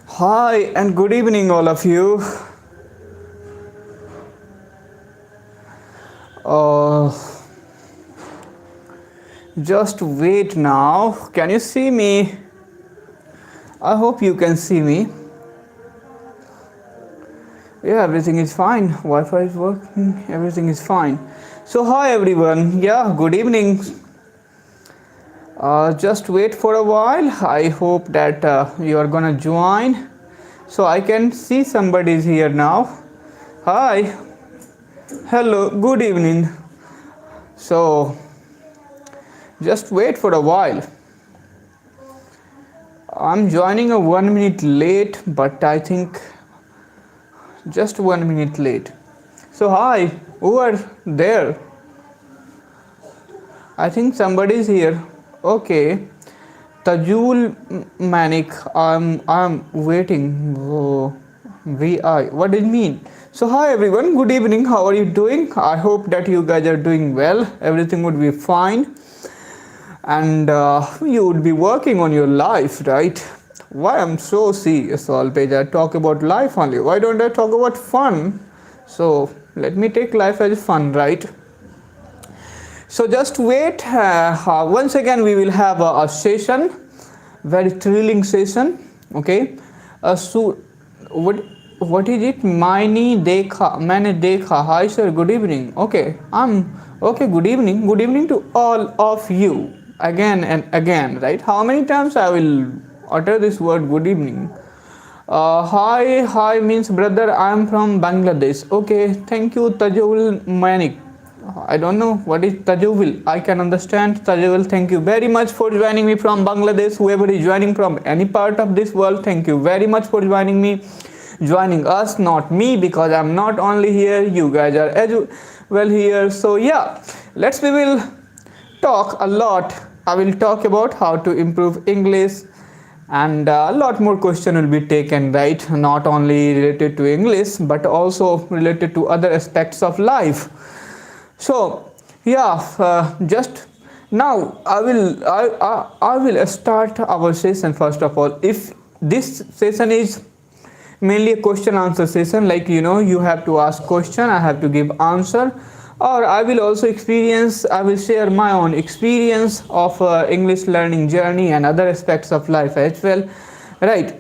Hi and good evening, all of you. Uh, just wait now. Can you see me? I hope you can see me. Yeah, everything is fine. Wi-Fi is working. Everything is fine. So, hi everyone. Yeah, good evening. Just wait for a while. I hope that you are gonna join. So I can see somebody's here now. Hi. Hello. Good evening. So just wait for a while. I'm joining a 1 minute late, but I think just 1 minute late. So hi, who are there? I think somebody's here. Okay. Tajul Manik, I'm waiting. Oh, VI. What does it mean? So hi everyone, good evening. How are you doing? I hope that you guys are doing well. Everything would be fine. And you would be working on your life, right? Why I'm so serious always? I talk about life only. Why don't I talk about fun? So let me take life as fun, right? So just wait. Once again, we will have a session, very thrilling session. Okay. So what is it? Maine dekha. Hi sir. Good evening. Okay. Okay. Good evening. Good evening to all of you. Again and again. Right. How many times I will utter this word good evening? Hi means brother. I am from Bangladesh. Okay. Thank you, Tajul Manik. I don't know what is Tajul. I can understand Tajul. Thank you very much for joining me from Bangladesh. Whoever is joining from any part of this world, thank you very much for joining us, not me, because I'm not only here. You guys are as well here. So yeah, we will talk a lot. I will talk about how to improve English, and a lot more question will be taken, right? Not only related to English, but also related to other aspects of life. So yeah, just now I will start our session. First of all, if this session is mainly a question answer session, like you have to ask question, I have to give answer, or I will also I will share my own experience of English learning journey and other aspects of life as well, right?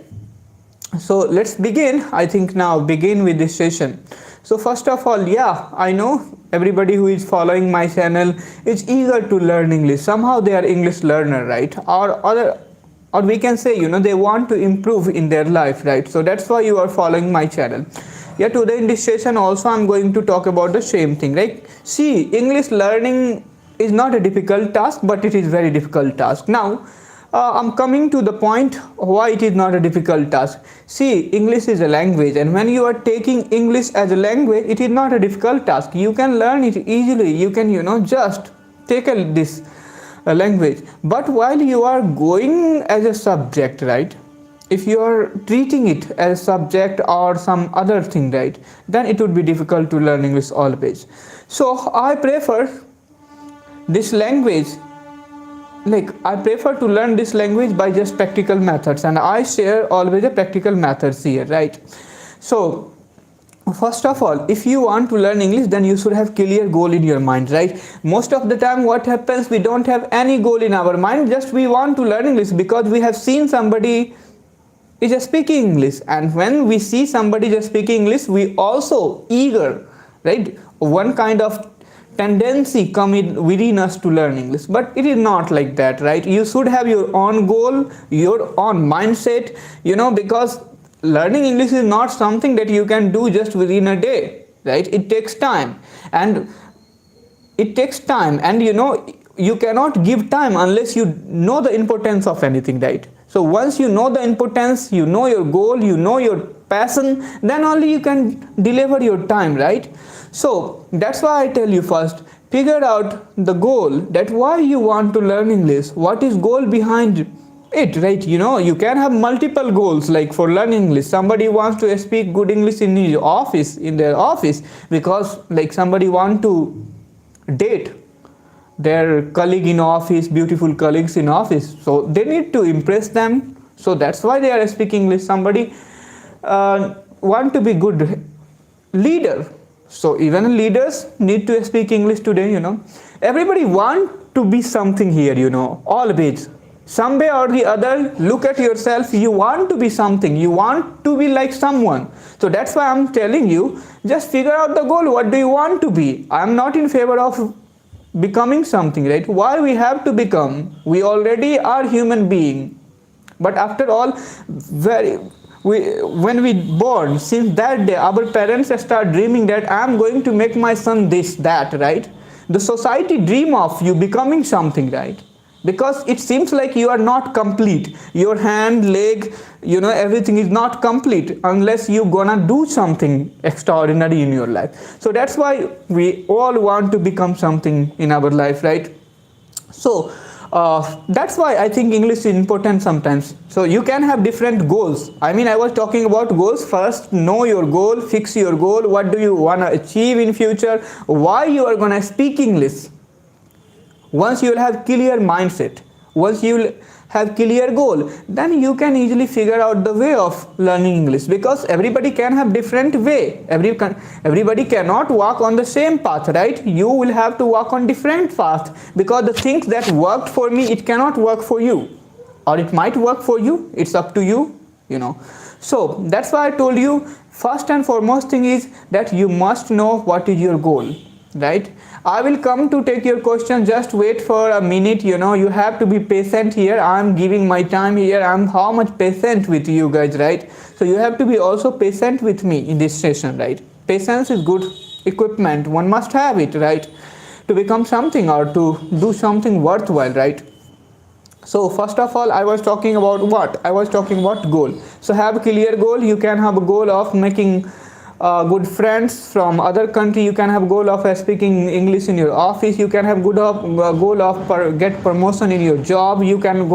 So let's begin. I think now begin with this session. So first of all, yeah, I know everybody who is following my channel is eager to learn English. Somehow they are English learner, right? Or we can say they want to improve in their life, right? So that's why you are following my channel. Yeah, today in this session also I'm going to talk about the same thing, right? See, English learning is not a difficult task, but it is very difficult task. Now I'm coming to the point why it is not a difficult task. See, English is a language, and when you are taking English as a language, it is not a difficult task. You can learn it easily. You can just take this language. But while you are going as a subject, right? If you are treating it as a subject or some other thing, right, then it would be difficult to learn English always. So I prefer this language, like I prefer to learn this language by just practical methods, and I share always a practical methods here, right? So first of all, if you want to learn English, then you should have clear goal in your mind, right? Most of the time what happens, we don't have any goal in our mind, just we want to learn English because we have seen somebody is just speaking English, and when we see somebody just speaking English, we also eager, right? One kind of tendency come in within us to learn English, but it is not like that, right? You should have your own goal, your own mindset, because learning English is not something that you can do just within a day, right? It takes time, and you cannot give time unless you know the importance of anything, right? So once you know the importance, you know your goal, you know your passion, then only you can deliver your time, right? So that's why I tell you, first figure out the goal, that why you want to learn English, what is goal behind it, right? You can have multiple goals. Like for learning English, somebody wants to speak good English in their office, because like somebody want to date their colleague in office, beautiful colleagues in office, so they need to impress them, So that's why they are speaking English. Somebody want to be good leader, so even leaders need to speak English today, everybody want to be something here, always, some way or the other. Look at yourself, you want to be something, you want to be like someone. So that's why I'm telling you, just figure out the goal. What do you want to be? I'm not in favor of becoming something, right? Why we have to become? We already are human being. But after all, when we born, since that day our parents start dreaming that I'm going to make my son this, that, right? The society dream of you becoming something, right? Because it seems like you are not complete. Your hand, leg, everything is not complete unless you gonna do something extraordinary in your life. So that's why we all want to become something in our life, right? So that's why I think English is important sometimes. So you can have different goals. I was talking about goals. First, know your goal, fix your goal. What do you want to achieve in future? Why you are going to speak English? Once you will have clear mindset, once you will have clear goal, then you can easily figure out the way of learning English, because everybody can have different way. Everybody cannot walk on the same path, right? You will have to walk on different path, because the things that worked for me, it cannot work for you, or it might work for you. It's up to you, So that's why I told you, first and foremost thing is that you must know what is your goal, right? I will come to take your question. Just wait for a minute. You have to be patient here. I'm giving my time here. I'm how much patient with you guys, right? So you have to be also patient with me in this session, right? Patience is good equipment. One must have it, right? To become something or to do something worthwhile, right? So first of all, I was talking about what? I was talking about goal. So have a clear goal. You can have a goal of making good friends from other country. You can have goal of speaking English in your office. You can have goal of get promotion in your job. You can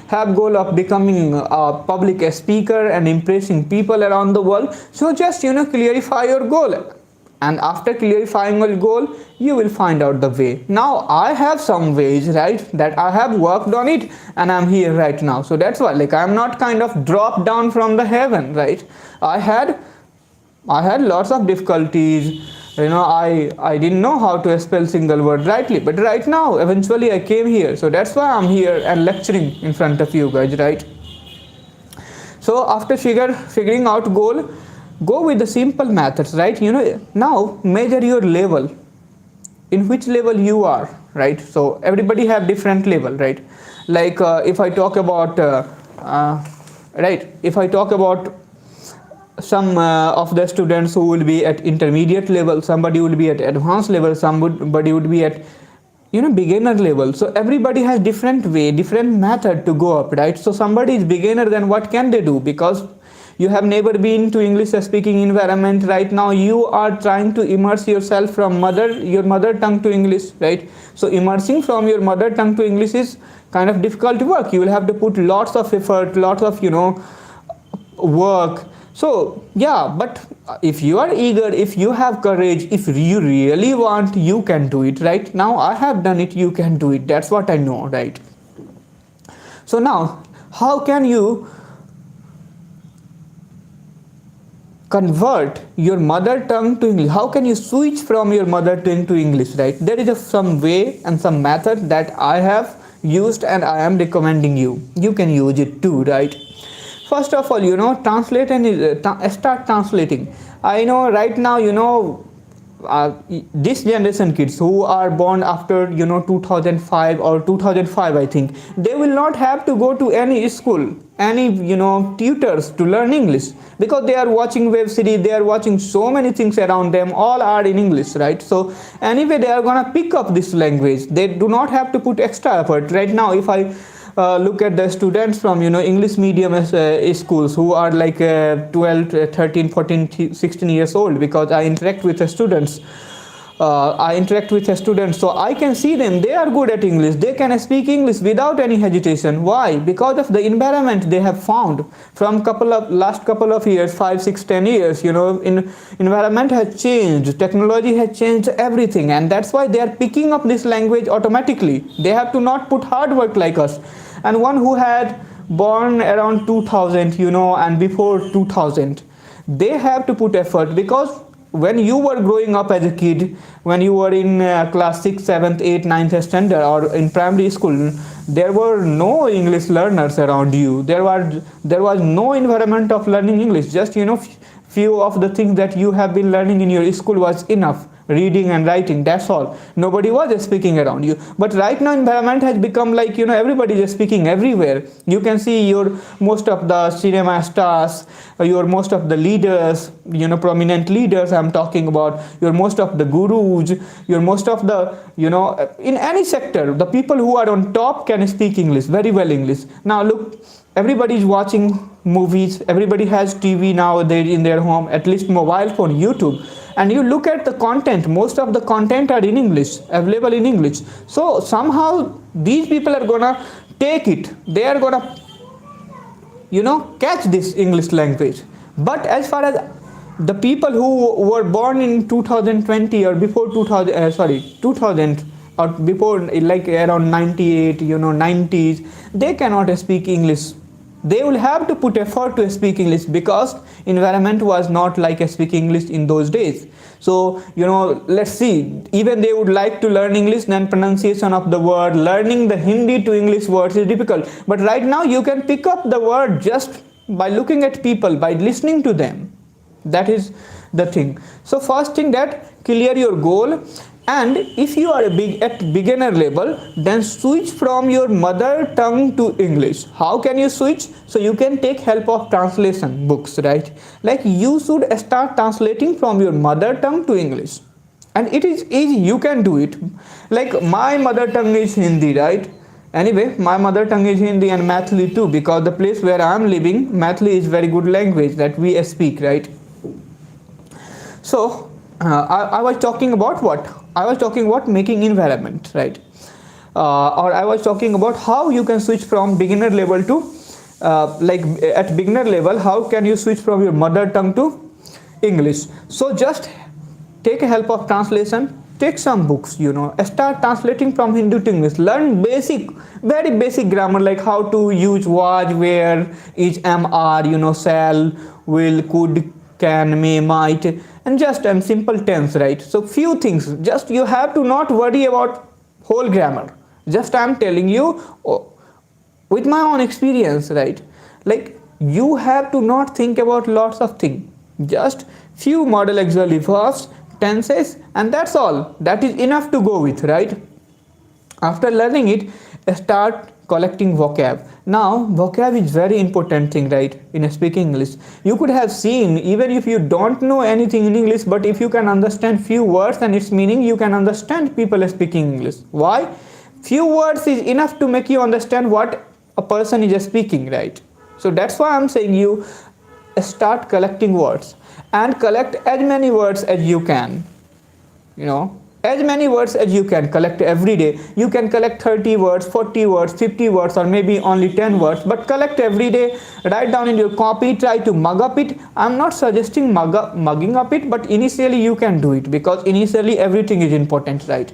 have goal of becoming a public speaker and impressing people around the world. So just clarify your goal, and after clarifying your goal, you will find out the way. Now I have some ways, right, that I have worked on it, and I'm here right now. So that's why, I'm not kind of dropped down from the heaven, right? I had lots of difficulties. I didn't know how to spell single word rightly, but right now eventually I came here. So that's why I'm here and lecturing in front of you guys, right? So after figuring out goal, go with the simple methods, right? Now measure your level, in which level you are, right? So everybody have different level, right? If I talk about some of the students who will be at intermediate level, somebody will be at advanced level, somebody would be at beginner level. So everybody has different way, different method to go up, right? So somebody is beginner, then what can they do? Because you have never been to English speaking environment. Right now you are trying to immerse yourself from your mother tongue to English, right? So immersing from your mother tongue to English is kind of difficult work. You will have to put lots of effort, lots of work. So yeah, but if you are eager, if you have courage, if you really want, you can do it, right? Now I have done it, you can do it. That's what I know, right? So now, how can you convert your mother tongue to English? How can you switch from your mother tongue to English, right? There is some way and some method that I have used, and I am recommending you. You can use it too, right? First of all, translate and start translating. I know right now, this generation kids who are born after 2005 or 2005, I think, they will not have to go to any school, any tutors to learn English, because they are watching web series, they are watching so many things around them, all are in English, right? So anyway, they are gonna pick up this language. They do not have to put extra effort. Right now, if I look at the students from English medium schools who are 12, 13, 14, 16 years old, because I interact with the students. So I can see them. They are good at English. They can speak English without any hesitation. Why? Because of the environment they have found from last couple of years, 5, 6, 10 years. Environment has changed, technology has changed everything, and that's why they are picking up this language automatically. They have to not put hard work like us. And one who had born around 2000, and before 2000, they have to put effort, because when you were growing up as a kid, when you were in class 6th 7th 8th 9th standard or in primary school, there were no English learners around you. There was no environment of learning English. Just few of the things that you have been learning in your school was enough, reading and writing, that's all. Nobody was speaking around you. But right now environment has become like, everybody is speaking everywhere. You can see your most of the cinema stars, your most of the leaders, prominent leaders I'm talking about, your most of the gurus, your most of the, in any sector, the people who are on top can speak English, very well English. Now look, everybody is watching movies, everybody has TV nowadays in their home, at least mobile phone, YouTube, and you look at the content, most of the content are in English, available in English. So somehow these people are gonna take it, they are gonna catch this English language. But as far as the people who were born in 2020 or before 2000 or before, like around 98, 90s, they cannot speak English. They will have to put effort to speak English, because environment was not like speaking English in those days. So let's see, even they would like to learn English, then pronunciation of the word, learning the Hindi to English words is difficult. But right now you can pick up the word just by looking at people, by listening to them. That is the thing. So first thing, that clear your goal. And if you are at beginner level, then switch from your mother tongue to English. How can you switch? So you can take help of translation books, right? Like you should start translating from your mother tongue to English. And it is easy, you can do it. Like my mother tongue is Hindi, right? Anyway, my mother tongue is Hindi and Mathli too, because the place where I am living, Mathli is very good language that we speak, right? So I was talking about what? I was talking about making environment, right? Or I was talking about how you can switch from beginner level to, like at beginner level, how can you switch from your mother tongue to English? So just take a help of translation, take some books, start translating from Hindi to English, learn basic, very basic grammar, like how to use was, where, is, am, are, shall, will, could, can, may, might, and just simple tense, right? So few things, just you have to not worry about whole grammar. Just I'm telling you with my own experience, right? Like you have to not think about lots of things, just few model auxiliary verbs, tenses, and that's all. That is enough to go with, right? After learning it, start collecting vocab. Now vocab is very important thing, right, in speaking English. You could have seen, even if you don't know anything in English, but if you can understand few words and its meaning, you can understand people speaking English. Why? Few words is enough to make you understand what a person is speaking, right? So that's why I'm saying you start collecting words, and collect as many words as you can, as many words as you can collect every day. You can collect 30 words, 40 words, 50 words, or maybe only 10 words, but collect every day. Write down in your copy, try to mug up it. I'm not suggesting mugging up it, but initially you can do it, because initially everything is important, right?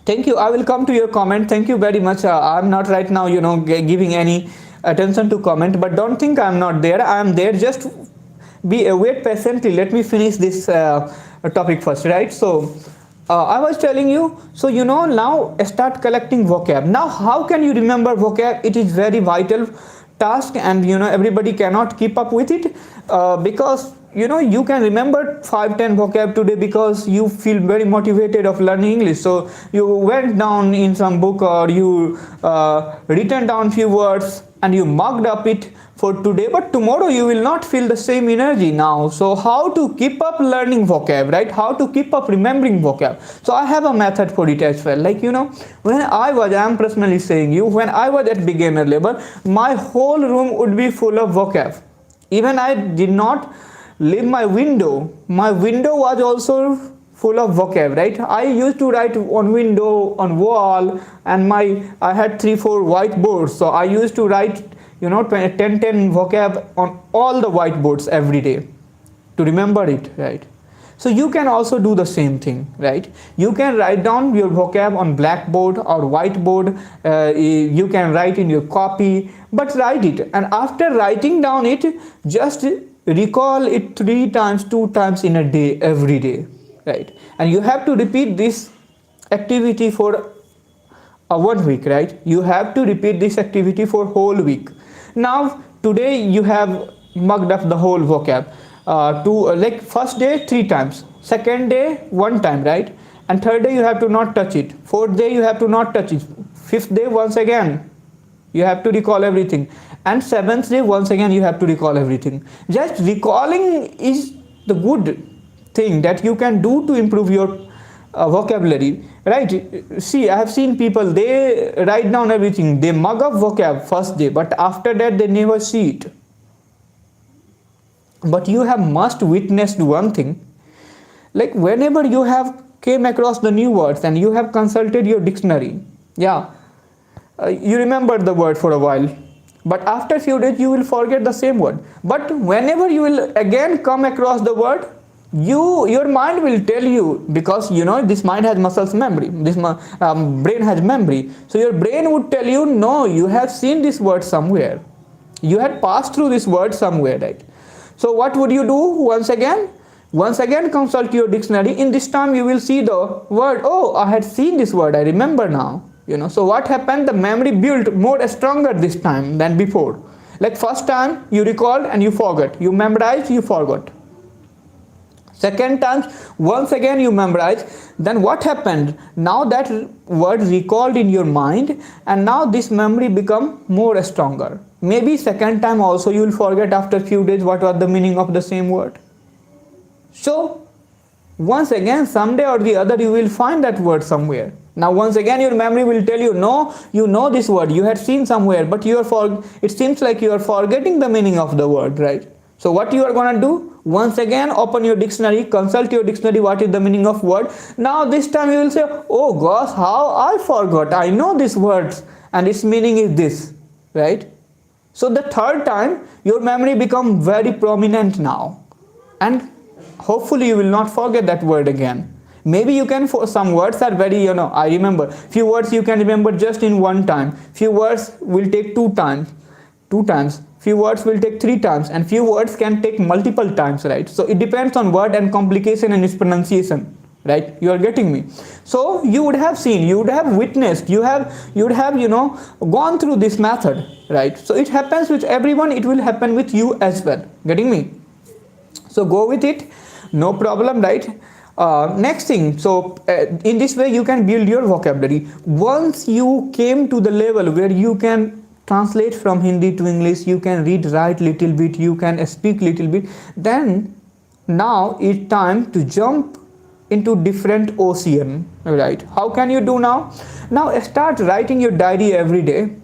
Thank you. I will come to your comment. Thank you very much. I'm not right now, giving any attention to comment, but don't think I'm not there. I am there. Just wait patiently. Let me finish this topic first, right? So I was telling you, so now start collecting vocab. Now how can you remember vocab? It is very vital task, and everybody cannot keep up with it, because you can remember 5-10 vocab today because you feel very motivated of learning English. So you went down in some book, or you written down few words and you mugged up it for today, but tomorrow you will not feel the same energy now. So how to keep up learning vocab, right? How to keep up remembering vocab? So I have a method for it as well. Like when I am personally saying you, when I was at beginner level, my whole room would be full of vocab. Even I did not leave my window was also full of vocab, right? I used to write on window, on wall, and I had 3-4 whiteboards, so I used to write 10 vocab on all the whiteboards every day to remember it, right? So you can also do the same thing, right? You can write down your vocab on blackboard or whiteboard. You can write in your copy, but write it, and after writing down it, just recall it 3 times, 2 times in a day, every day, right? And you have to repeat this activity for a 1 week, right? You have to repeat this activity for whole week. Now today you have mugged up the whole vocab. Like first day 3 times, second day 1 time, right? And third day you have to not touch it, fourth day you have to not touch it, fifth day once again you have to recall everything, and seventh day once again you have to recall everything. Just recalling is the good thing that you can do to improve your vocabulary, right? See, I have seen people, they write down everything, they mug up vocab first day, but after that they never see it. But you have must witnessed one thing, like whenever you have came across the new words and you have consulted your dictionary, yeah, you remember the word for a while, but after a few days you will forget the same word. But whenever you will again come across the word, your mind will tell you, because you know this mind has muscles memory, this brain has memory, so your brain would tell you, no, you have seen this word somewhere, you had passed through this word somewhere, right? So what would you do? Once again consult your dictionary. In this time you will see the word, oh, I had seen this word, I remember now, you know. So what happened? The memory built more stronger this time than before. Like first time you recalled and you forgot, you memorized, you forgot. Second time once again you memorized, then what happened? Now that word recalled in your mind, and now this memory become more stronger. Maybe second time also you will forget after few days what was the meaning of the same word. So once again someday or the other you will find that word somewhere. Now once again your memory will tell you, no, you know this word, you had seen somewhere, but it seems like you are forgetting the meaning of the word, right? So what you are gonna do? Once again open your dictionary, consult your dictionary, what is the meaning of word. Now this time you will say, oh gosh, how I forgot, I know this word and its meaning is this, right? So the third time your memory become very prominent now, and hopefully you will not forget that word again. Maybe you can, for some words are very, you know, I remember few words you can remember just in one time, few words will take two times, few words will take 3 times, and few words can take multiple times, right? So it depends on word and complication and its pronunciation, right? You are getting me? So you would have seen, you would have witnessed, you would have, you know, gone through this method, right? So it happens with everyone, it will happen with you as well. Getting me? So go with it, no problem, right? Next thing, so in this way you can build your vocabulary. Once you came to the level where you can translate from Hindi to English, you can read, write little bit, you can speak little bit, then now it's time to jump into different ocean, right? How can you do now? Now start writing your diary every day.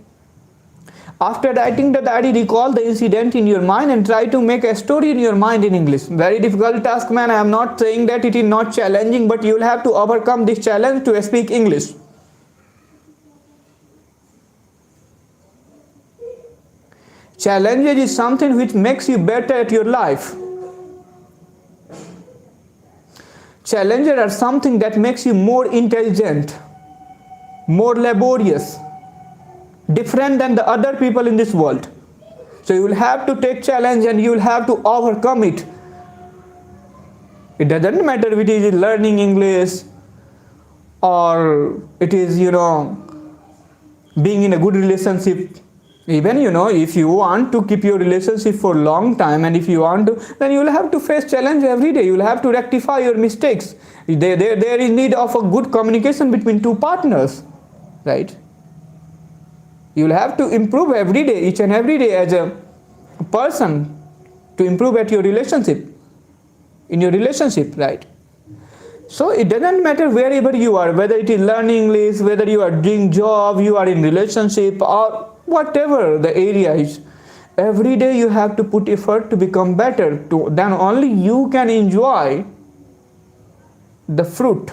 After writing the diary, recall the incident in your mind and try to make a story in your mind in English. Very difficult task, man. I am not saying that it is not challenging, but you will have to overcome this challenge to speak English. Challenges is something which makes you better at your life. Challenges are something that makes you more intelligent, more laborious, different than the other people in this world. So you will have to take challenge and you will have to overcome it. It doesn't matter if it is learning English or it is, you know, being in a good relationship. Even, you know, if you want to keep your relationship for a long time, and if you want to, then you will have to face challenge every day. You will have to rectify your mistakes. There is need of a good communication between two partners, right? You will have to improve every day, each and every day as a person, to improve at your relationship, in your relationship, right? So it doesn't matter wherever you are, whether it is learning English, whether you are doing job, you are in relationship, or whatever the area is, every day you have to put effort to become better. Then only you can enjoy the fruit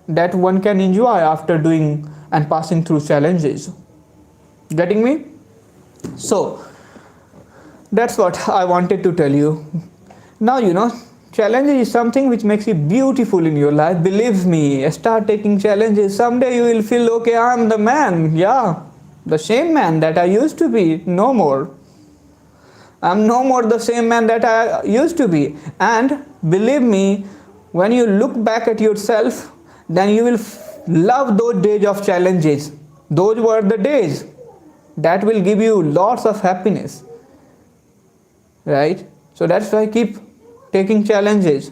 that one can enjoy after doing and passing through challenges. Getting me? So that's what I wanted to tell you. Now, you know, Challenges is something which makes you beautiful in your life. Believe me, start taking challenges. Someday you will feel, okay, I'm the man. Yeah, the same man that I used to be. No more. I'm no more the same man that I used to be. And believe me, when you look back at yourself, then you will love those days of challenges. Those were the days that will give you lots of happiness. Right? So that's why I keep taking challenges.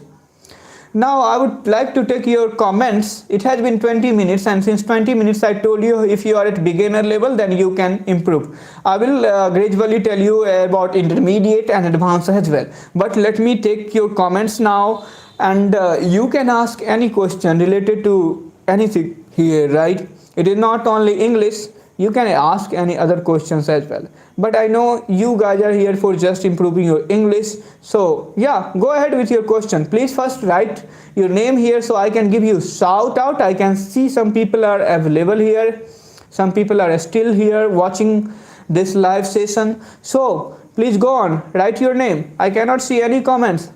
Now I would like to take your comments. It has been 20 minutes, and since 20 minutes I told you, if you are at beginner level, then you can improve. I will gradually tell you about intermediate and advanced as well. But let me take your comments now, and you can ask any question related to anything here, right? It is not only English. You can ask any other questions as well. But I know you guys are here for just improving your English. So yeah, go ahead with your question. Please first write your name here so I can give you shout out. I can see some people are available here. Some people are still here watching this live session. So please go on, write your name. I cannot see any comments.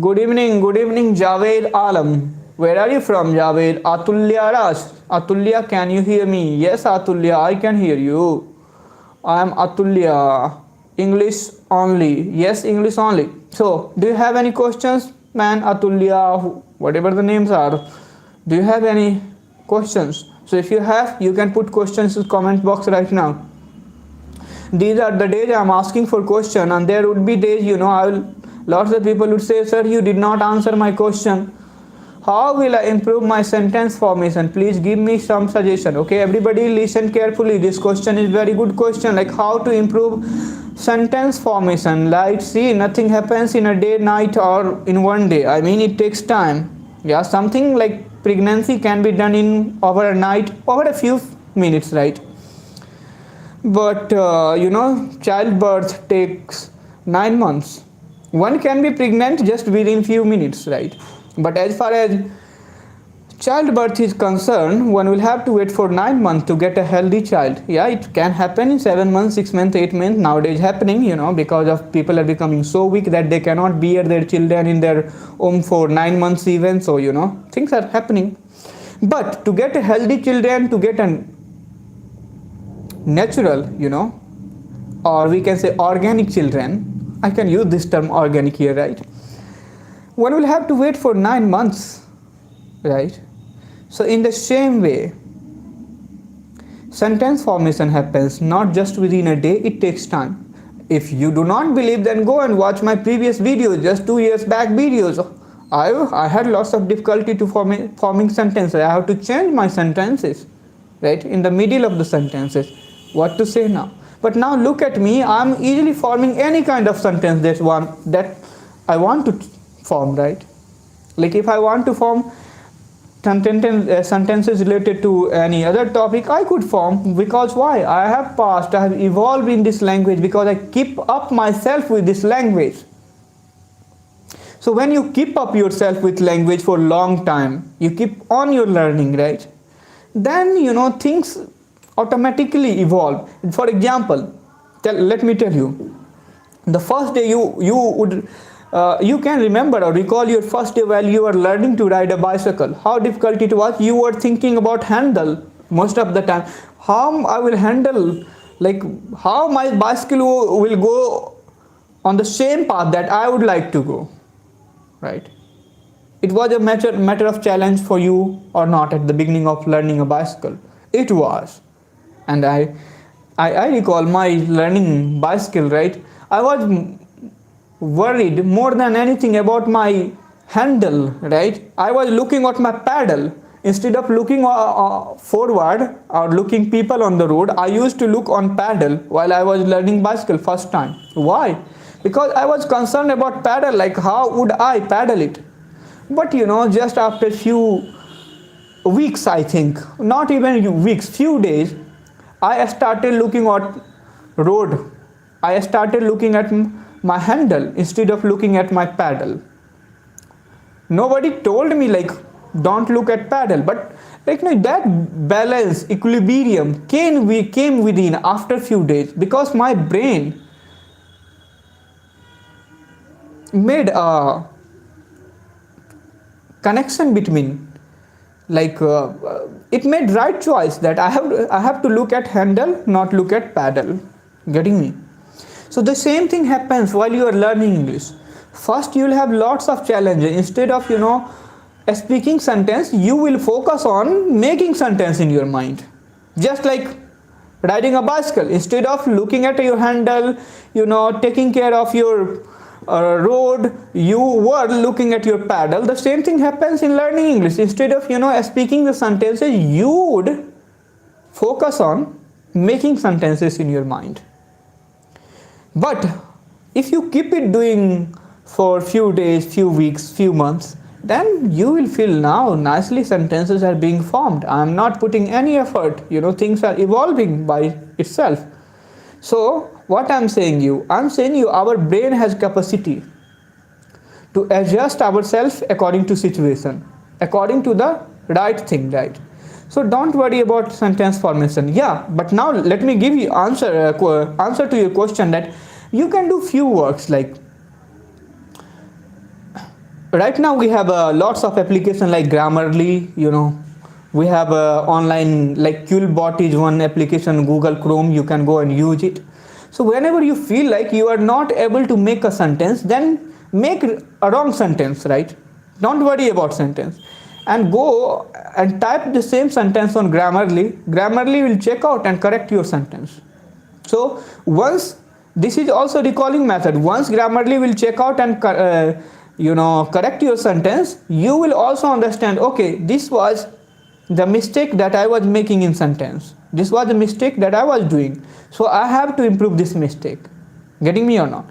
Good evening, Javed Alam. Where are you from, Javed? Atulya Raj. Atulya, can you hear me? Yes, Atulya, I can hear you. I am Atulya. English only. Yes, English only. So, do you have any questions, man? Atulya, whatever the names are. Do you have any questions? So, if you have, you can put questions in the comment box right now. These are the days I am asking for question, and there would be days, lots of people would say, sir, you did not answer my question. How will I improve my sentence formation? Please give me some suggestion. Okay, everybody listen carefully. This question is very good question. Like how to improve sentence formation. Like see, nothing happens in a day, night, or in one day. I mean, it takes time. Yeah, something like pregnancy can be done in over a night, over a few minutes, right? But childbirth takes 9 months. One can be pregnant just within few minutes, right? But as far as childbirth is concerned, one will have to wait for 9 months to get a healthy child. Yeah, it can happen in 7 months, 6 months, 8 months. Nowadays happening, because of people are becoming so weak that they cannot bear their children in their womb for 9 months even. So, things are happening. But to get a healthy children, to get a natural, or we can say organic children, I can use this term organic here, right? One will have to wait for 9 months, right? So in the same way, sentence formation happens not just within a day, it takes time. If you do not believe, then go and watch my previous videos, just 2 years back videos. I had lots of difficulty to forming sentences. I have to change my sentences, right? In the middle of the sentences, what to say now. But now look at me, I'm easily forming any kind of sentence that I want to form, right? Like if I want to form sentences related to any other topic, I could form, because why? I have passed, I have evolved in this language because I keep up myself with this language. So when you keep up yourself with language for a long time, you keep on your learning, right? Then things automatically evolve. For example, let me tell you, the first day you can remember or recall your first day while you were learning to ride a bicycle. How difficult it was. You were thinking about handle most of the time. How I will handle, like how my bicycle will go on the same path that I would like to go, right? It was a matter of challenge for you or not at the beginning of learning a bicycle. It was. And I recall my learning bicycle, right? I was worried more than anything about my handle, right? I was looking at my paddle. Instead of looking forward or looking people on the road, I used to look on paddle while I was learning bicycle first time. Why? Because I was concerned about paddle, like how would I paddle it? But just after few weeks, I think, not even weeks, few days, I started looking at road. I started looking at my handle instead of looking at my paddle. Nobody told me like don't look at paddle, but that balance, equilibrium came within after few days, because my brain made a connection between, like it made right choice that I have to look at handle, not look at paddle. Getting me? So the same thing happens while you are learning English. First you will have lots of challenges. Instead of speaking sentence, you will focus on making sentence in your mind. Just like riding a bicycle, instead of looking at your handle, taking care of your road, you were looking at your paddle. The same thing happens in learning English. Instead of speaking the sentences, you would focus on making sentences in your mind. But if you keep it doing for few days, few weeks, few months, then you will feel now nicely sentences are being formed. I am not putting any effort. Things are evolving by itself. So what I'm saying you our brain has capacity to adjust ourselves according to situation, according to the right thing, right? So don't worry about sentence formation. Yeah, but now let me give you answer to your question, that you can do few works. Like right now we have lots of applications like Grammarly, we have online, like Qbot is one application, Google Chrome, you can go and use it. So whenever you feel like you are not able to make a sentence, then make a wrong sentence, right? Don't worry about sentence, and go and type the same sentence on Grammarly. Grammarly will check out and correct your sentence. So once, this is also recalling method, once Grammarly will check out and correct your sentence, you will also understand, okay, this was the mistake that I was making in sentence, this was the mistake that I was doing, so I have to improve this mistake. Getting me or not?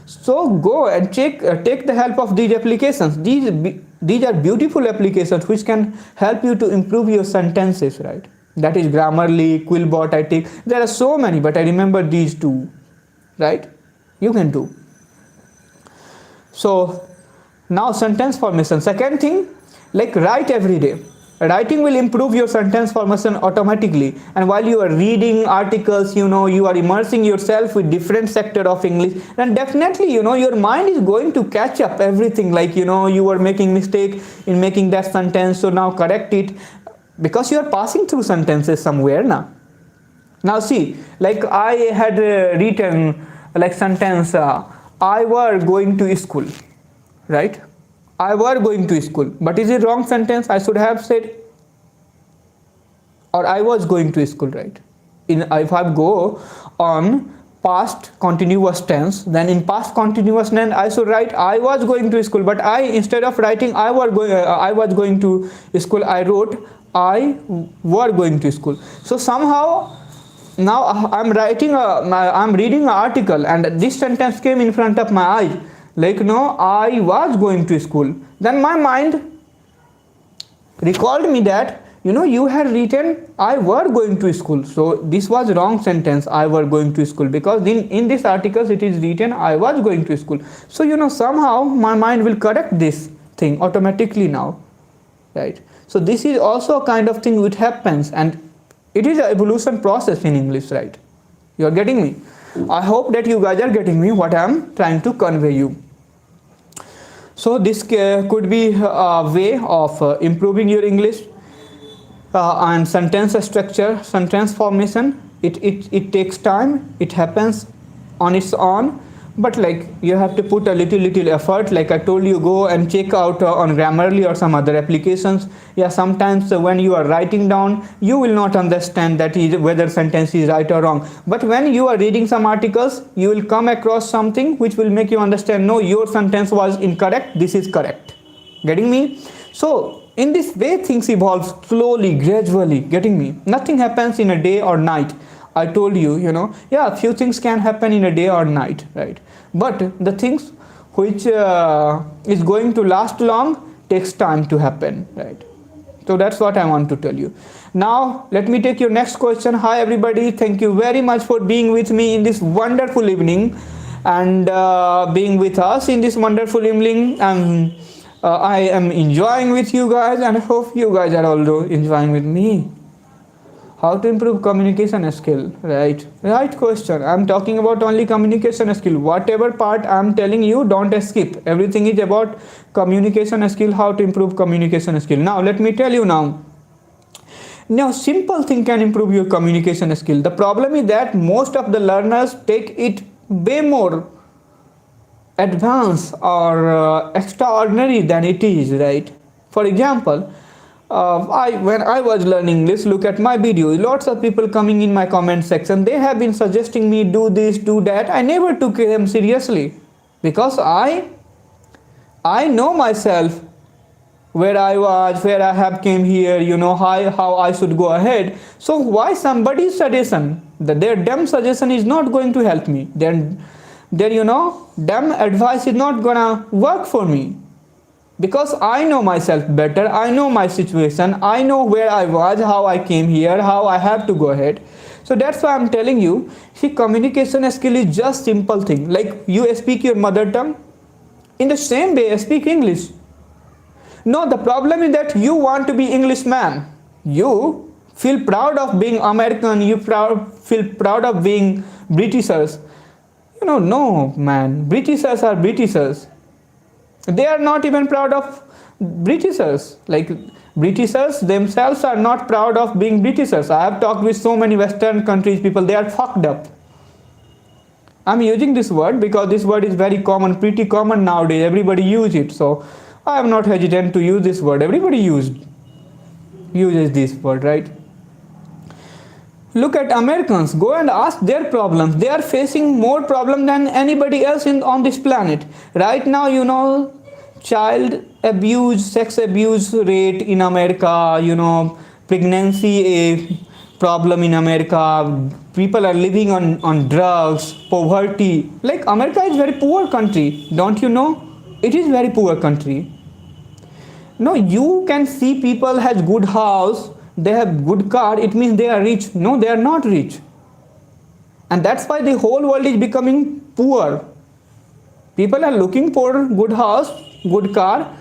So go and take the help of these applications. These are beautiful applications which can help you to improve your sentences, right? That is Grammarly, Quillbot, I take. There are so many, but I remember these two, right? You can do. So now sentence formation. Second thing, like write every day. Writing will improve your sentence formation automatically, and while you are reading articles, you are immersing yourself with different sector of English, then definitely your mind is going to catch up everything, like you were making mistake in making that sentence, so now correct it, because you are passing through sentences somewhere now see, like I had written like sentence, I were going to school, right? I were going to school, but is it wrong sentence? I should have said, or I was going to school, right? If I go on past continuous tense, then in past continuous tense I should write I was going to school, but instead of writing I was going to school, I wrote I were going to school. So somehow now I'm reading an article, and this sentence came in front of my eye, like I was going to school. Then my mind recalled me that you had written I were going to school, so this was wrong sentence, I were going to school, because in this article it is written I was going to school. So somehow my mind will correct this thing automatically now, right? So this is also a kind of thing which happens, and it is an evolution process in English, right? You are getting me? I hope that you guys are getting me what I am trying to convey you. So this could be a way of improving your English and sentence structure, sentence formation. It takes time, it happens on its own, but like you have to put a little effort. Like I told you, go and check out on Grammarly or some other applications. Yeah, sometimes when you are writing down, you will not understand that whether sentence is right or wrong, but when you are reading some articles, you will come across something which will make you understand, no, your sentence was incorrect, this is correct. Getting me? So in this way things evolve slowly, gradually. Getting me? Nothing happens in a day or night. I told you, yeah, few things can happen in a day or night, right? But the things which is going to last long takes time to happen, right? So that's what I want to tell you. Now let me take your next question. Hi everybody, thank you very much for being with me in this wonderful evening, and being with us in this wonderful evening. I am enjoying with you guys, and I hope you guys are also enjoying with me. How to improve communication skill, right? Right question. I'm talking about only communication skill. Whatever part I'm telling you, don't skip. Everything is about communication skill, how to improve communication skill. Now, let me tell you now. Now, simple thing can improve your communication skill. The problem is that most of the learners take it way more advanced or extraordinary than it is, right? For example, when I was learning English, look at my videos. Lots of people coming in my comment section. They have been suggesting me do this, do that. I never took them seriously because I know myself, where I was, where I have came here, how I should go ahead. So why somebody's suggestion, their dumb suggestion is not going to help me. Their dumb advice is not gonna work for me. Because I know myself better, I know my situation, I know where I was, how I came here, how I have to go ahead. So that's why I'm telling you, see, communication skill is just simple thing. Like you speak your mother tongue, in the same way speak English. No, the problem is that you want to be Englishman. You feel proud of being American, you feel proud of being Britishers. No man, Britishers are Britishers. They are not even proud of Britishers. Like Britishers themselves are not proud of being Britishers. I have talked with so many Western countries people, they are fucked up. I'm using this word because this word is very common, pretty common nowadays. Everybody use it. So I am not hesitant to use this word. Everybody uses this word, right? Look at Americans. Go and ask their problems. They are facing more problem than anybody else on this planet. Right now, child abuse, sex abuse rate in America, pregnancy a problem in America. People are living on drugs, poverty. Like America is very poor country. Don't you know? It is very poor country. No, you can see people has good house, they have good car, it means they are rich. No, they are not rich. And that's why the whole world is becoming poor. People are looking for good house, good car,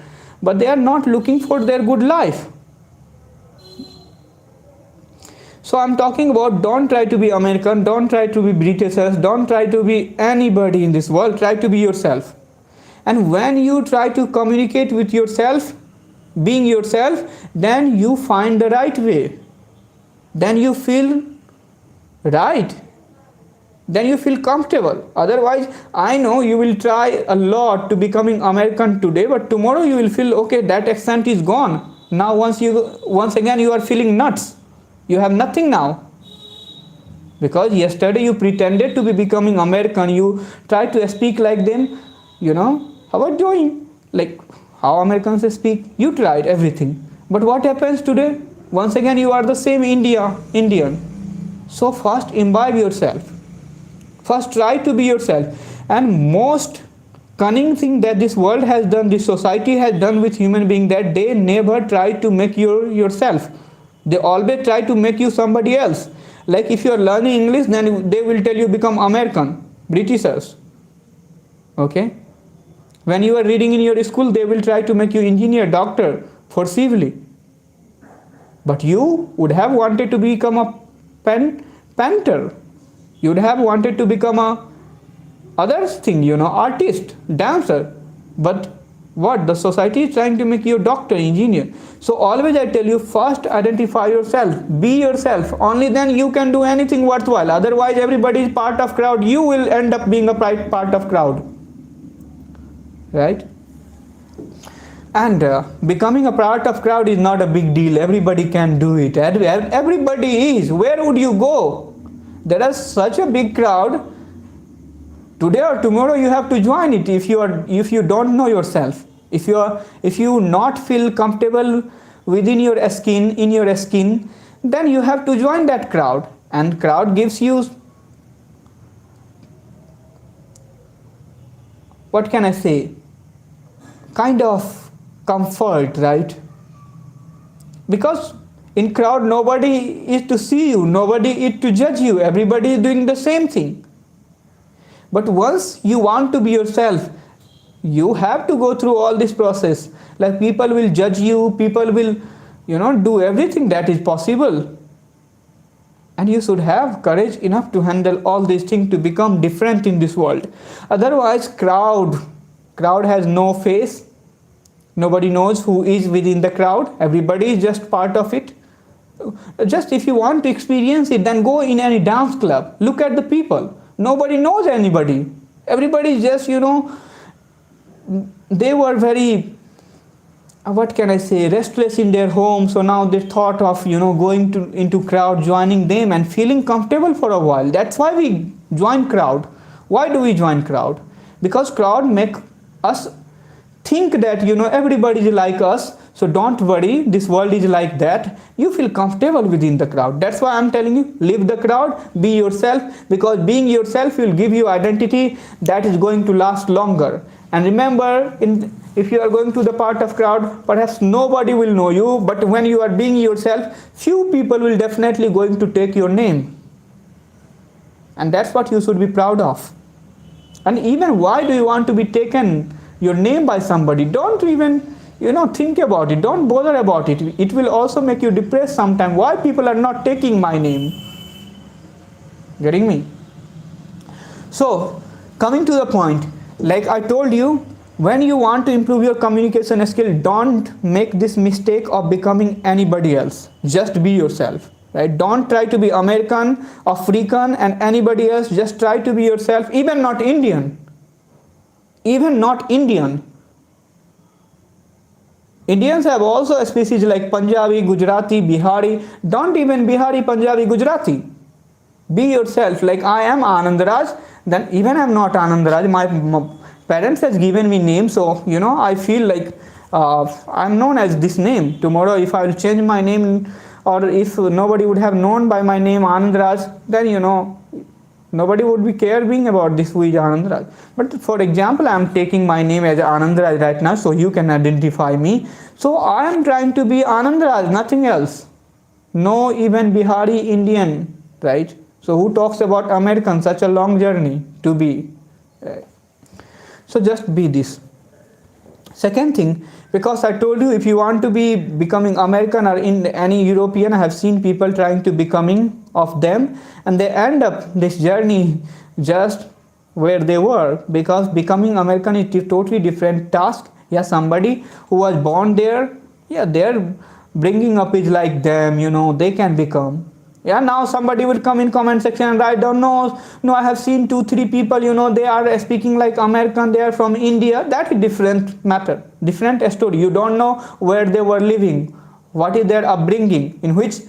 but they are not looking for their good life. So I'm talking about, don't try to be American, don't try to be Britishers, don't try to be anybody in this world, try to be yourself. And when you try to communicate with yourself, being yourself, then you find the right way. Then you feel right. Then you feel comfortable. Otherwise, I know you will try a lot to becoming American today, but tomorrow you will feel, okay, that accent is gone. Now once again you are feeling nuts. You have nothing now. Because yesterday you pretended to be becoming American, you tried to speak like them, how about doing? Like how Americans speak, you tried everything. But what happens today? Once again you are the same Indian. So first imbibe yourself. First try to be yourself. And most cunning thing that this world has done, this society has done with human being, that they never try to make you yourself. They always try to make you somebody else. Like if you are learning English, then they will tell you become American, Britishers. Okay? When you are reading in your school, they will try to make you engineer, doctor, forcibly. But you would have wanted to become a painter. You would have wanted to become a other thing, artist, dancer. But what? The society is trying to make you a doctor, engineer. So always I tell you, first identify yourself. Be yourself. Only then you can do anything worthwhile. Otherwise, everybody is part of crowd. You will end up being a part of crowd. Right? And becoming a part of crowd is not a big deal. Everybody can do it. Everybody is. Where would you go? There is such a big crowd. Today or tomorrow you have to join it if you don't know yourself. If you not feel comfortable within your skin, then you have to join that crowd. And crowd gives you, what can I say, kind of comfort, right? Because in crowd nobody is to see you, nobody is to judge you, everybody is doing the same thing. But once you want to be yourself, you have to go through all this process. Like people will judge you, people will do everything that is possible. and you should have courage enough to handle all these things to become different in this world. Otherwise, crowd has no face. Nobody knows who is within the crowd. Everybody is just part of it. Just if you want to experience it, then go in any dance club. Look at the people. Nobody knows anybody. Everybody just, they were very, what can I say, restless in their home. So now they thought of, going into crowd, joining them and feeling comfortable for a while. That's why we join crowd. Why do we join crowd? Because crowd make us think that, everybody is like us. So don't worry, this world is like that. You feel comfortable within the crowd. That's why I'm telling you, leave the crowd, be yourself, because being yourself will give you identity that is going to last longer. And remember, if you are going to the part of crowd, perhaps nobody will know you, but when you are being yourself, few people will definitely going to take your name. And that's what you should be proud of. And even why do you want to be taken your name by somebody? Don't even think about it. Don't bother about it. It will also make you depressed sometime. Why people are not taking my name? Getting me? So, coming to the point, like I told you, when you want to improve your communication skill, don't make this mistake of becoming anybody else. Just be yourself. Right? Don't try to be American, African, and anybody else. Just try to be yourself. Even not Indian. Even not Indian. Indians have also a species like Punjabi, Gujarati, Bihari. Don't even Bihari, Punjabi, Gujarati. Be yourself. Like I am Anandaraj, then even I'm not Anandaraj. My parents has given me name, so I feel like I'm known as this name. Tomorrow if I will change my name, or if nobody would have known by my name Anandaraj, then nobody would be caring about this who is Anandaraj. But for example, I am taking my name as Anandaraj right now, so you can identify me. So I am trying to be Anandaraj, nothing else. No even Bihari Indian, right? So who talks about American, such a long journey to be. So just be this. Second thing, because I told you, if you want to be becoming American or in any European, I have seen people trying to becoming of them, and they end up this journey just where they were, because becoming American is a totally different task. Yeah, somebody who was born there, yeah, their bringing up is like them, they can become. Yeah, now somebody will come in comment section and write down, no, I have seen 2-3 people, they are speaking like American, they are from India. That is different matter, different story. You don't know where they were living, what is their upbringing, in which,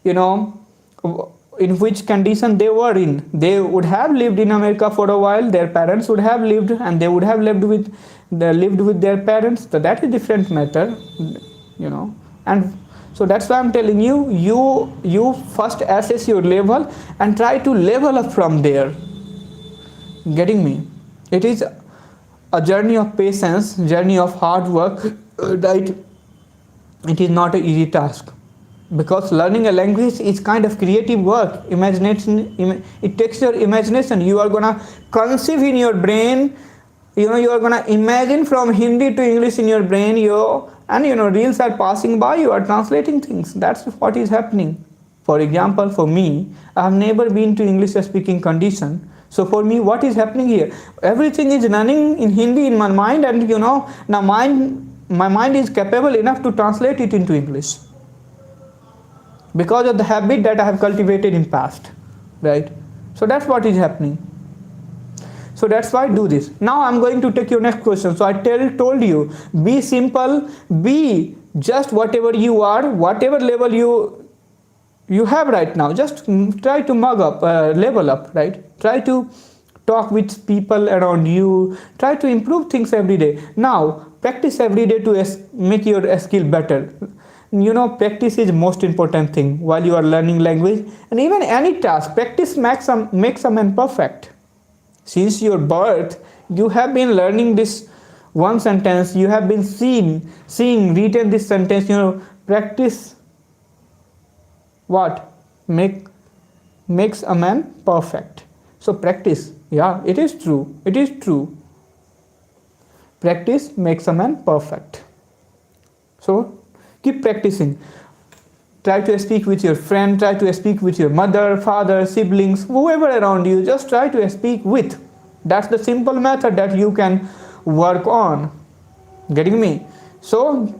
in which condition they were in. They would have lived in America for a while, their parents would have lived, and they would have lived with their parents. So that is different matter, and so that's why I'm telling you, you first assess your level and try to level up from there. Getting me? It is a journey of patience, journey of hard work, right? It is not an easy task, because learning a language is kind of creative work. Imagination, it takes your imagination. You are gonna conceive in your brain, you are gonna imagine from Hindi to English in your brain, and reels are passing by, you are translating things. That's what is happening. For example, for me, I have never been to English speaking condition. So for me, what is happening here? Everything is running in Hindi in my mind, and now my mind is capable enough to translate it into English, because of the habit that I have cultivated in past, right? So that's what is happening. So that's why I do this. Now I'm going to take your next question. So I told you, be simple, be just whatever you are, whatever level you have right now. Just try to level up, right? Try to talk with people around you. Try to improve things every day. Now practice every day to make your skill better. Practice is most important thing while you are learning language, and even any task. Practice makes a man perfect. Since your birth, you have been learning this one sentence, you have been seeing, written this sentence, practice what? Makes a man perfect. So practice, yeah, it is true. Practice makes a man perfect. So keep practicing. Try to speak with your friend, try to speak with your mother, father, siblings, whoever around you. Just try to speak with. That's the simple method that you can work on. Getting me? So,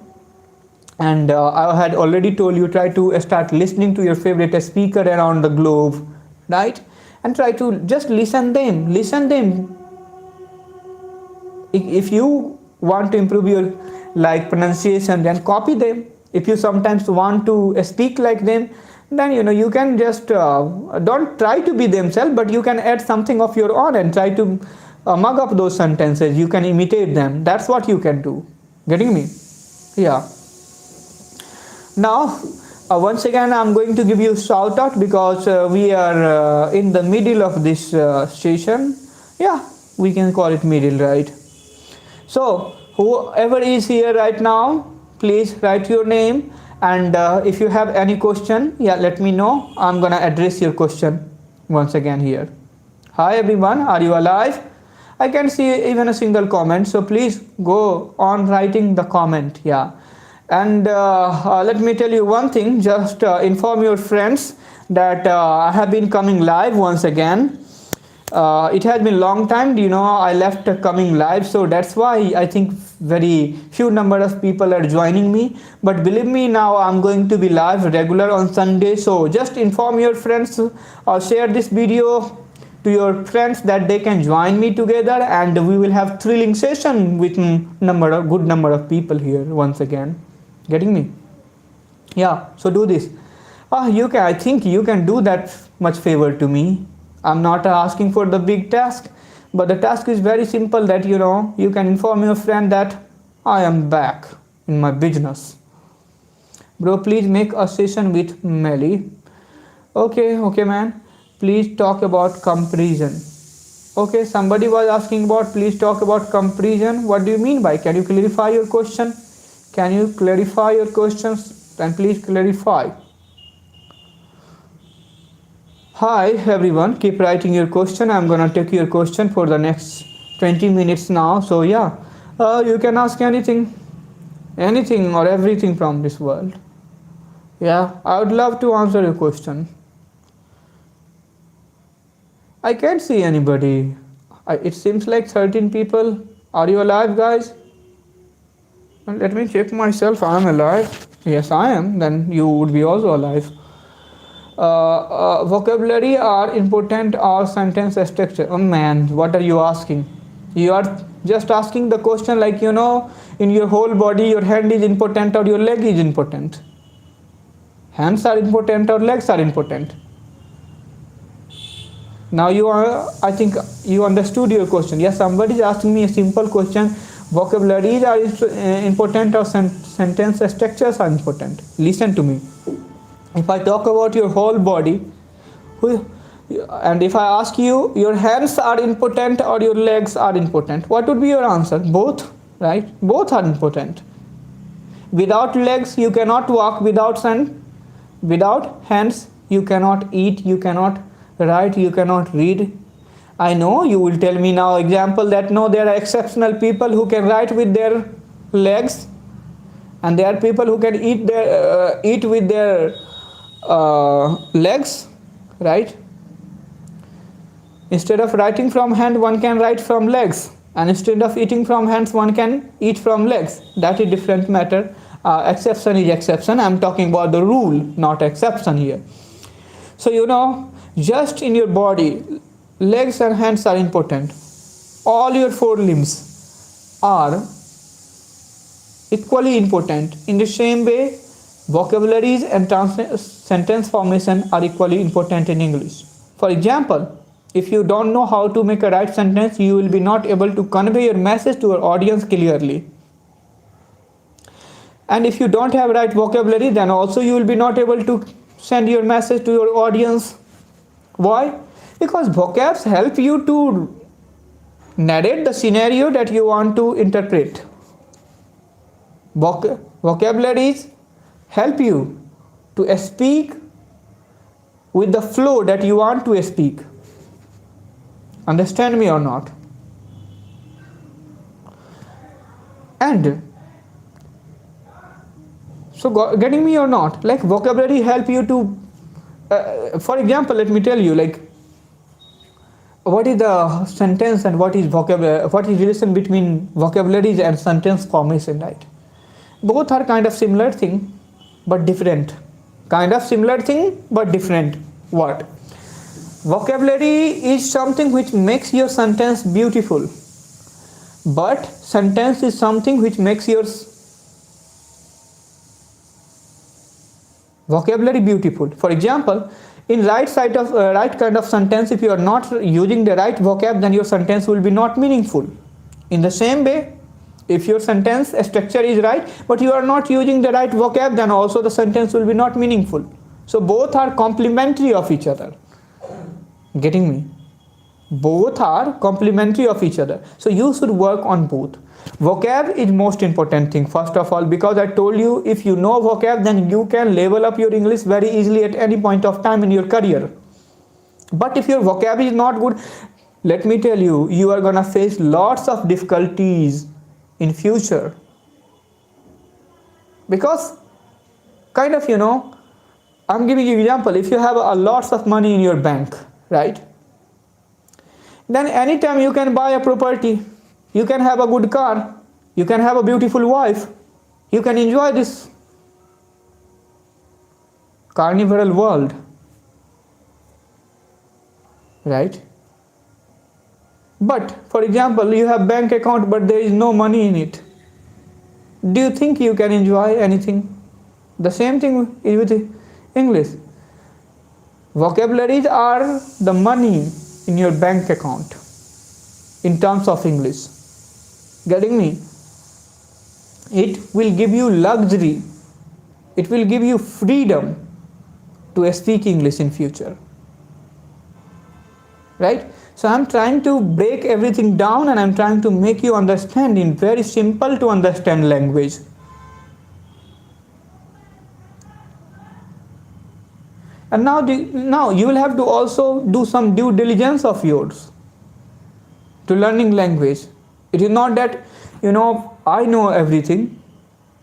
and I had already told you, try to start listening to your favorite speaker around the globe, right? And try to just listen them. If you want to improve your like pronunciation, then copy them. If you sometimes want to speak like them, then you can just don't try to be themselves, but you can add something of your own and try to mug up those sentences. You can imitate them. That's what you can do. Getting me? Yeah. Now once again I'm going to give you a shout out because we are in the middle of this session. Yeah, we can call it middle, right? So whoever is here right now, please write your name, and if you have any question, yeah, let me know. I'm gonna address your question once again here. Hi everyone, are you alive? I can see even a single comment, so please go on writing the comment. Yeah. And let me tell you one thing, just inform your friends that I have been coming live once again. It has been a long time, I left coming live, so that's why I think very few number of people are joining me. But believe me, now I'm going to be live regular on Sunday, so just inform your friends or share this video to your friends that they can join me together, and we will have thrilling session with good number of people here once again. Getting me? Yeah, so do this. I think you can do that much favor to me. I'm not asking for the big task, but the task is very simple, that you can inform your friend that I am back in my business. Bro, please make a session with Melly. Okay man, please talk about comparison. Okay, somebody was asking about, please talk about comparison. What do you mean by? Can you clarify your question? Can you clarify your questions? Then please clarify. Hi everyone, keep writing your question. I'm gonna take your question for the next 20 minutes now. So yeah, you can ask anything or everything from this world. Yeah, I would love to answer your question. I can't see anybody. It seems like 13 people. Are you alive, guys? Let me check myself. I am alive. Yes, I am. Then you would be also alive. Vocabulary are important or sentence structure. Oh man, what are you asking? You are just asking the question like, in your whole body, your hand is important or your leg is important. Hands are important or legs are important. Now I think you understood your question. Yes, somebody is asking me a simple question. Vocabularies are important or sentence structures are important. Listen to me. If I talk about your whole body, and if I ask you, your hands are important or your legs are important, what would be your answer? Both, right? Both are important. Without legs, you cannot walk. Without hands, you cannot eat, you cannot write, you cannot read. I know you will tell me now example that no, there are exceptional people who can write with their legs, and there are people who can eat with their legs, right? Instead of writing from hand, one can write from legs, and instead of eating from hands, one can eat from legs. That is different matter. Exception is exception. I'm talking about the rule, not exception here. So just in your body, legs and hands are important. All your four limbs are equally important. In the same way, vocabularies and sentence formation are equally important in English. For example, if you don't know how to make a right sentence, you will be not able to convey your message to your audience clearly. And if you don't have right vocabulary, then also you will be not able to send your message to your audience. Why? Because vocabs help you to narrate the scenario that you want to interpret. Vocabularies help you to speak with the flow that you want to speak. Understand me or not? And So getting me or not? Like vocabulary help you to, for example, let me tell you, like what is the sentence and what is vocabulary, what is relation between vocabularies and sentence formation, right? Both are kind of similar thing but different. Kind of similar thing but different. What? Vocabulary is something which makes your sentence beautiful, but sentence is something which makes your vocabulary beautiful. For example, in right side of right kind of sentence, if you are not using the right vocab, then your sentence will be not meaningful. In the same way, if your sentence structure is right but you are not using the right vocab, then also the sentence will be not meaningful. So both are complementary of each other. Getting me? Both are complementary of each other. So you should work on both. Vocab is most important thing, first of all, because I told you, if you know vocab, then you can level up your English very easily at any point of time in your career. But if your vocab is not good, let me tell you, you are gonna face lots of difficulties in future. Because kind of, I'm giving you an example. If you have a lots of money in your bank, right, then anytime you can buy a property, you can have a good car, you can have a beautiful wife, you can enjoy this carnival world, right? But for example, you have bank account but there is no money in it. Do you think you can enjoy anything? The same thing is with English. Vocabularies are the money in your bank account in terms of English. Getting me? It will give you luxury. It will give you freedom to speak English in future. Right? So I'm trying to break everything down and I'm trying to make you understand in very simple to understand language. And now you will have to also do some due diligence of yours to learning language. It is not that, I know everything.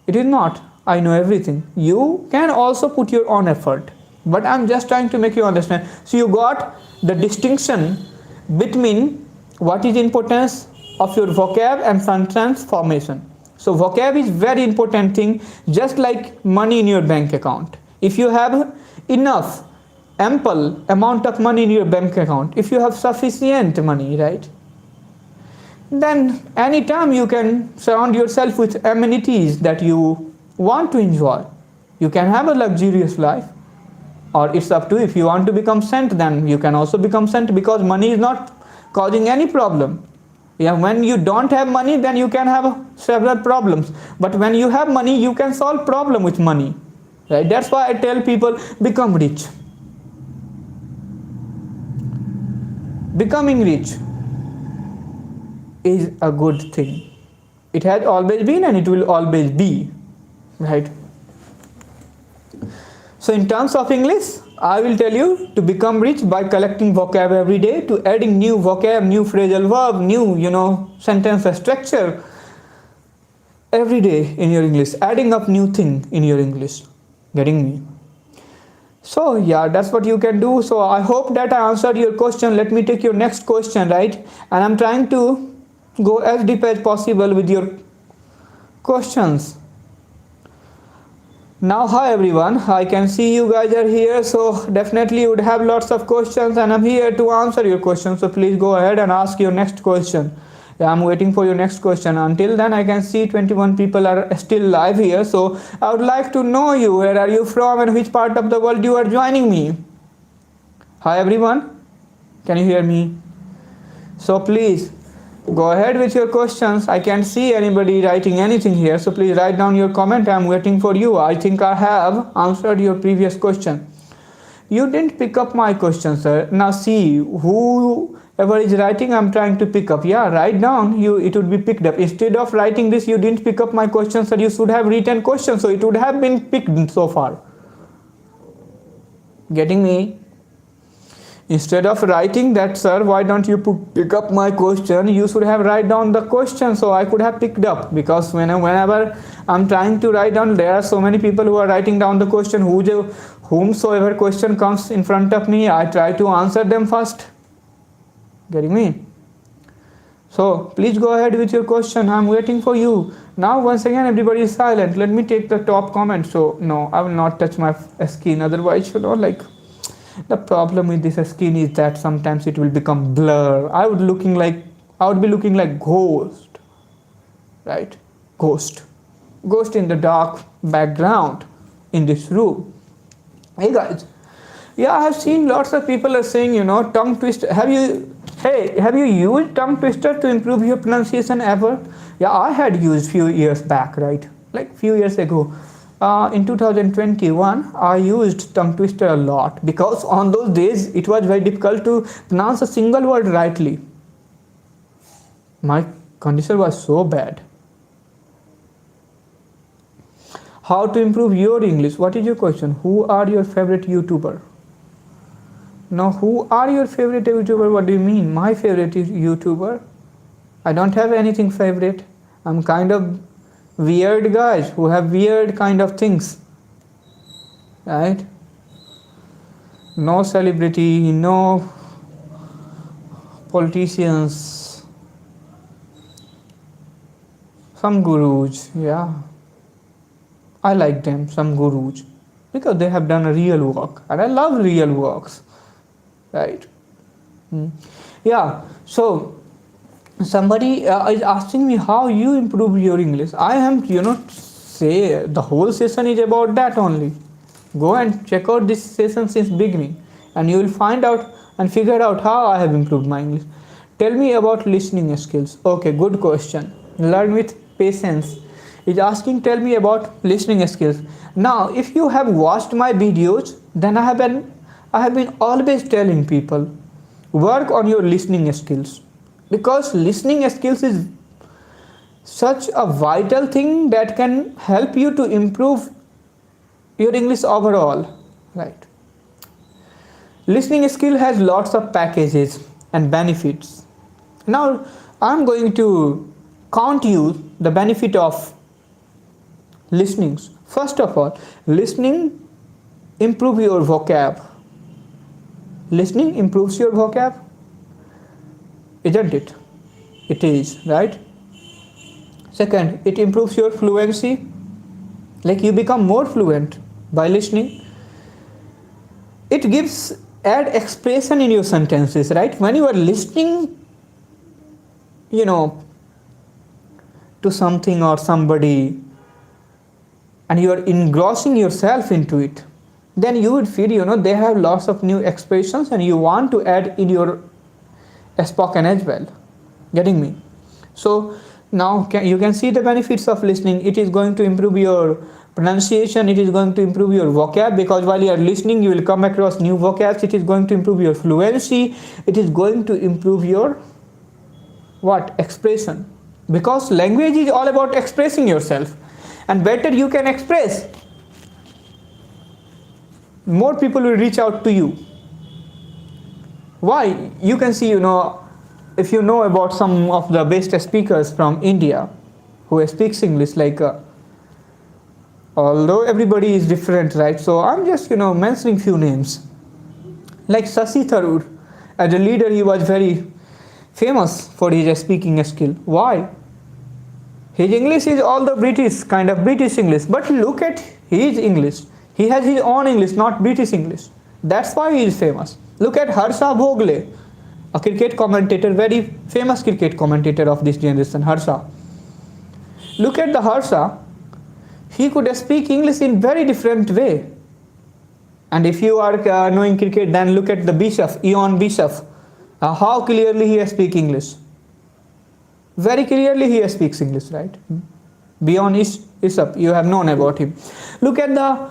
It is not, I know everything. You can also put your own effort. But I'm just trying to make you understand. So you got the distinction between what is importance of your vocab and sentence formation. So vocab is very important thing, just like money in your bank account. If you have enough, ample amount of money in your bank account, if you have sufficient money, right, then anytime you can surround yourself with amenities that you want to enjoy. You can have a luxurious life. Or it's up to you. If you want to become saint, then you can also become saint, because money is not causing any problem. Yeah, when you don't have money, then you can have several problems. But when you have money, you can solve problem with money. Right? That's why I tell people, become rich. Becoming rich is a good thing. It has always been and it will always be. Right? So in terms of English, I will tell you to become rich by collecting vocab every day, to adding new vocab, new phrasal verb, new, sentence structure every day in your English, adding up new thing in your English. Getting me? So yeah, that's what you can do. So I hope that I answered your question. Let me take your next question, right? And I'm trying to go as deep as possible with your questions. Now, hi everyone, I can see you guys are here, so definitely you would have lots of questions and I'm here to answer your questions. So please go ahead and ask your next question. Yeah, I'm waiting for your next question. Until then, I can see 21 people are still live here. So I would like to know you. Where are you from and which part of the world you are joining me? Hi everyone, can you hear me? So please go ahead with your questions. I can't see anybody writing anything here, so please write down your comment. I'm waiting for you. I think I have answered your previous question. You didn't pick up my question, sir. Now see, whoever is writing, I'm trying to pick up. Yeah, write down, it would be picked up. Instead of writing this, you didn't pick up my question, sir. You should have written question, so it would have been picked so far. Getting me? Instead of writing that, sir, why don't you pick up my question? You should have write down the question so I could have picked up. Because whenever I'm trying to write down, there are so many people who are writing down the question. Whomsoever question comes in front of me, I try to answer them first. Getting me? So please go ahead with your question. I'm waiting for you. Now once again everybody is silent. Let me take the top comment. So no, I will not touch my skin. Otherwise, like, the problem with this skin is that sometimes it will become blur. I would be looking like ghost, right? Ghost in the dark background in this room. Hey guys, yeah, I have seen lots of people are saying, tongue twister. Have you used tongue twister to improve your pronunciation ever? Yeah, I had used few years back, right? Like few years ago. In 2021, I used tongue twister a lot because on those days it was very difficult to pronounce a single word rightly. My condition was so bad. How to improve your English? What is your question? Who are your favorite YouTuber? Now, who are your favorite YouTuber? What do you mean? My favorite YouTuber? I don't have anything favorite. I'm kind of weird guys who have weird kind of things, right? No celebrity, no politicians, some gurus. Yeah, I like them, some gurus, because they have done a real work, and I love real works, right? Yeah, so somebody is asking me how you improve your English. I am, say the whole session is about that only. Go and check out this session since beginning and you will find out and figure out how I have improved my English. Tell me about listening skills. Okay, good question. Learn with patience. Is asking, tell me about listening skills. Now, if you have watched my videos, then I have been always telling people, work on your listening skills. Because listening skills is such a vital thing that can help you to improve your English overall, right? Listening skill has lots of packages and benefits. Now, I'm going to count you the benefit of listenings. First of all, listening improves your vocab. Listening improves your vocab. Isn't it? It is, right? Second, it improves your fluency. Like you become more fluent by listening. It gives add expression in your sentences, right? When you are listening, to something or somebody and you are engrossing yourself into it, then you would feel, they have lots of new expressions and you want to add in your spoken as well. Getting me? So now you can see the benefits of listening. It is going to improve your pronunciation. It is going to improve your vocab, because while you are listening you will come across new vocabs. It is going to improve your fluency. It is going to improve your expression, because language is all about expressing yourself, and better you can express, more people will reach out to you. Why? You can see, if you know about some of the best speakers from India who speaks English, like, although everybody is different, right? So I'm just, mentioning few names. Like Shashi Tharoor, as a leader, he was very famous for his speaking skill. Why? His English is all the British English, but look at his English. He has his own English, not British English. That's why he is famous. Look at Harsha Bhogle, a cricket commentator, very famous cricket commentator of this generation, Harsha. Look at the Harsha. He could speak English in very different way. And if you are knowing cricket, then look at the Bishop, Ian Bishop. How clearly he speaks English. Very clearly he speaks English, right? Beyond Bishop, you have known about him. Look at the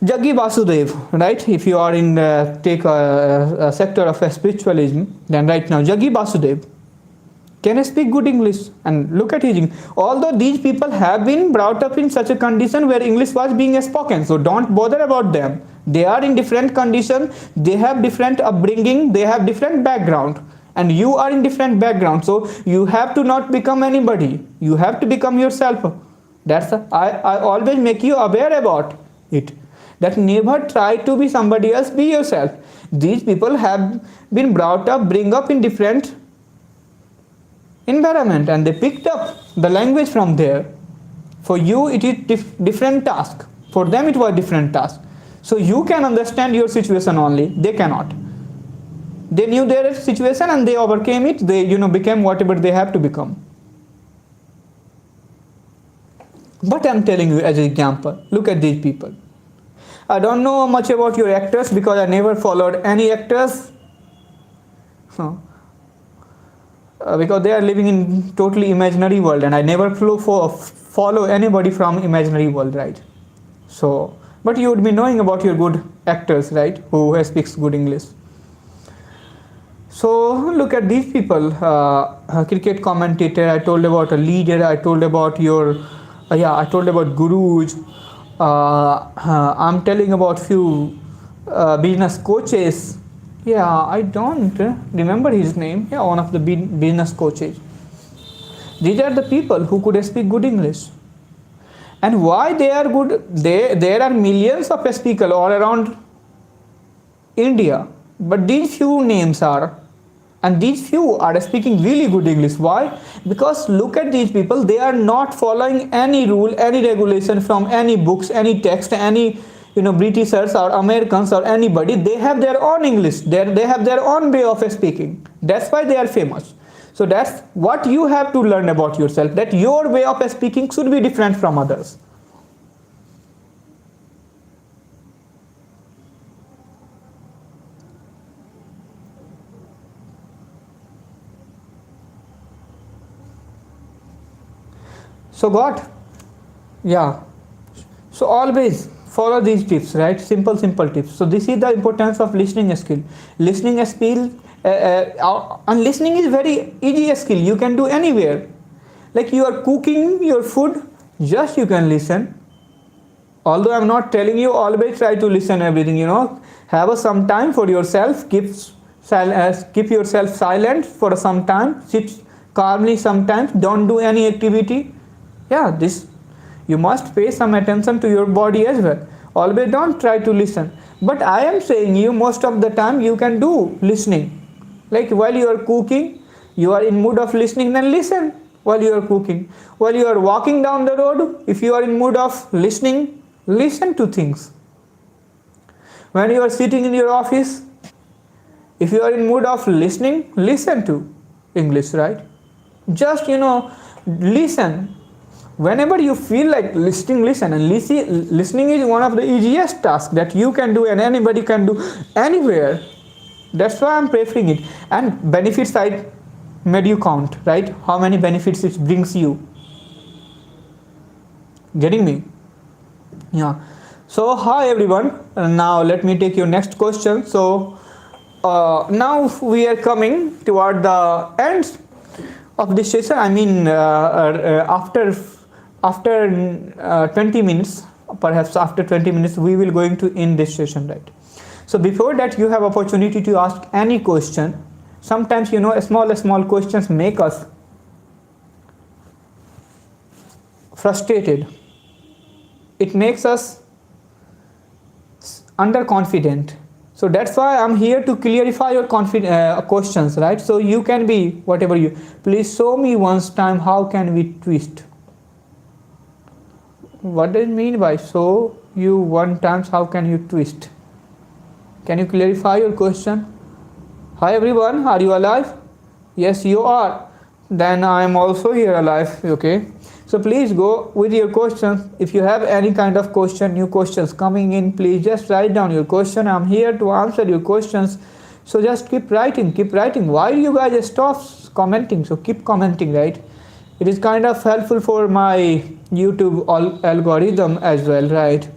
Jaggi Vasudev, right? If you are in take a sector of spiritualism, then right now Jaggi Vasudev can speak good English, and look at his English. Although these people have been brought up in such a condition where English was being spoken, so don't bother about them. They are in different condition, they have different upbringing, they have different background, and you are in different background. So you have to not become anybody, you have to become yourself. That's I always make you aware about it, that never try to be somebody else, be yourself. These people have been brought up, bring up in different environment, and they picked up the language from there. For you it is different task, for them it was different task. So you can understand your situation only, they cannot. They knew their situation and they overcame it, they became whatever they have to become. But I'm telling you as an example, look at these people. I don't know much about your actors because I never followed any actors. Because they are living in totally imaginary world, and I never follow anybody from imaginary world, right? So, but you would be knowing about your good actors, right, who speaks good English. So look at these people. Cricket commentator, I told about a leader, I told about your I told about gurus. I'm telling about few business coaches. I don't remember his name. One of the business coaches. These are the people who could speak good English. And why they are good? There are millions of speakers all around India, but these few names are, and these few are speaking really good English. Why? Because look at these people, they are not following any rule, any regulation from any books, any text, any Britishers or Americans or anybody. They have their own English, they have their own way of speaking. That's why they are famous. So that's what you have to learn about yourself, that your way of speaking should be different from others. So so always follow these tips, right? Simple tips. So this is the importance of listening skill. Listening skill, and listening is very easy skill. You can do anywhere. Like you are cooking your food, just you can listen. Although I'm not telling you always try to listen everything. Have some time for yourself. Keep yourself silent for some time. Sit calmly sometimes. Don't do any activity. This you must pay some attention to your body as well. Always don't try to listen. But I am saying you most of the time you can do listening. Like while you are cooking, you are in mood of listening, then listen while you are cooking. While you are walking down the road, if you are in mood of listening, listen to things. When you are sitting in your office, if you are in mood of listening, listen to English, right? Just listen. Whenever you feel like listening, listen. And listening is one of the easiest tasks that you can do and anybody can do anywhere. That's why I'm preferring it. And benefits I made you count, right? How many benefits it brings you. Getting me? So hi everyone. Now let me take your next question. So now we are coming toward the end of this session. I mean after 20 minutes, perhaps after 20 minutes we will going to end this session, right? So before that you have opportunity to ask any question. Sometimes small questions make us frustrated. It makes us underconfident. So that's why I'm here to clarify your questions, right? So you can be whatever you. Please show me once time how can we twist. What does it mean by show you one times how can you twist? Can you clarify your question? Hi everyone, are you alive? Yes, you are. Then I am also here alive. Okay. So please go with your questions. If you have any kind of question, new questions coming in, please just write down your question. I'm here to answer your questions. So just keep writing. Why do you guys stop commenting? So keep commenting, right? It is kind of helpful for my YouTube algorithm as well, right?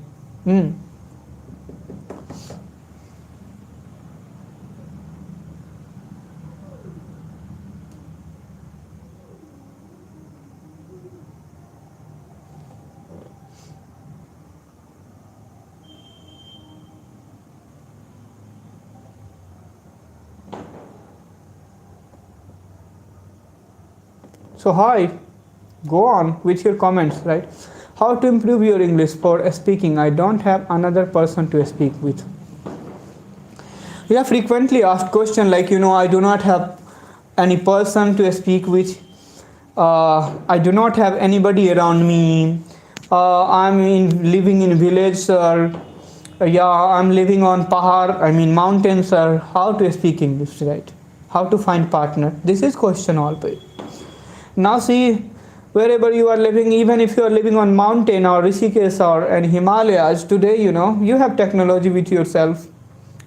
So hi, go on with your comments, right? How to improve your English for speaking? I don't have another person to speak with. Yeah, frequently asked question like, I do not have any person to speak with. I do not have anybody around me. Living in village, or yeah, I'm living on pahar, mountains, or how to speak English, right? How to find partner? This is question always. Now see, wherever you are living, even if you are living on mountain or Rishikesh or in Himalayas, today you have technology with yourself.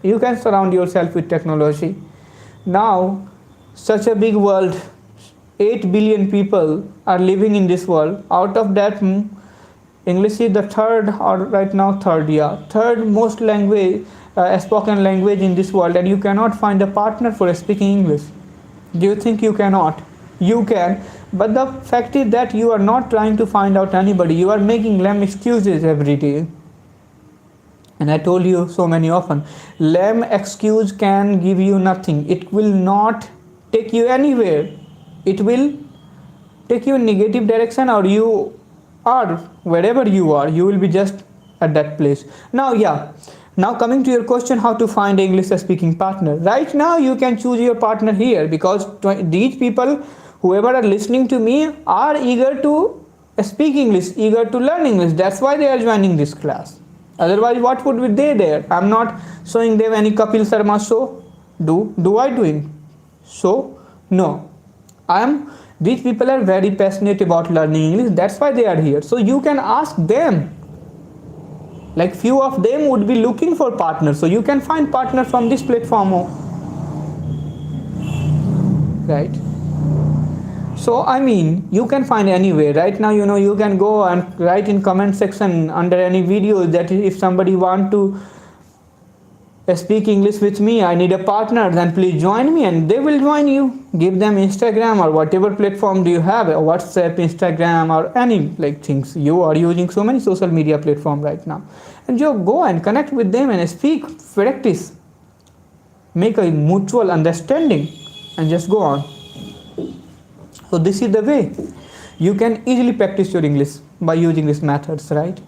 You can surround yourself with technology. Now, such a big world, 8 billion people are living in this world. Out of that, English is the third, or right now third, third most language, spoken language in this world, and you cannot find a partner for speaking English. Do you think you cannot? You can, but the fact is that you are not trying to find out anybody. You are making lame excuses every day. And I told you so many often, lame excuse can give you nothing. It will not take you anywhere. It will take you in negative direction, or you are wherever you are, you will be just at that place. Now coming to your question, how to find English speaking partner. Right now you can choose your partner here, because these people, whoever are listening to me, are eager to speak English, eager to learn English. That's why they are joining this class. Otherwise, what would be they there? I'm not showing them any Kapil Sharma show. Do I doing so? No. These people are very passionate about learning English. That's why they are here. So you can ask them. Like few of them would be looking for partners. So you can find partner from this platform. Right? So you can find anywhere. Right now, you can go and write in comment section under any video that if somebody want to speak English with me, I need a partner, then please join me, and they will join you. Give them Instagram or whatever platform do you have, WhatsApp, Instagram, or any things. You are using so many social media platform right now, and you go and connect with them and speak, practice, make a mutual understanding, and just go on. So this is the way you can easily practice your English by using these methods, right?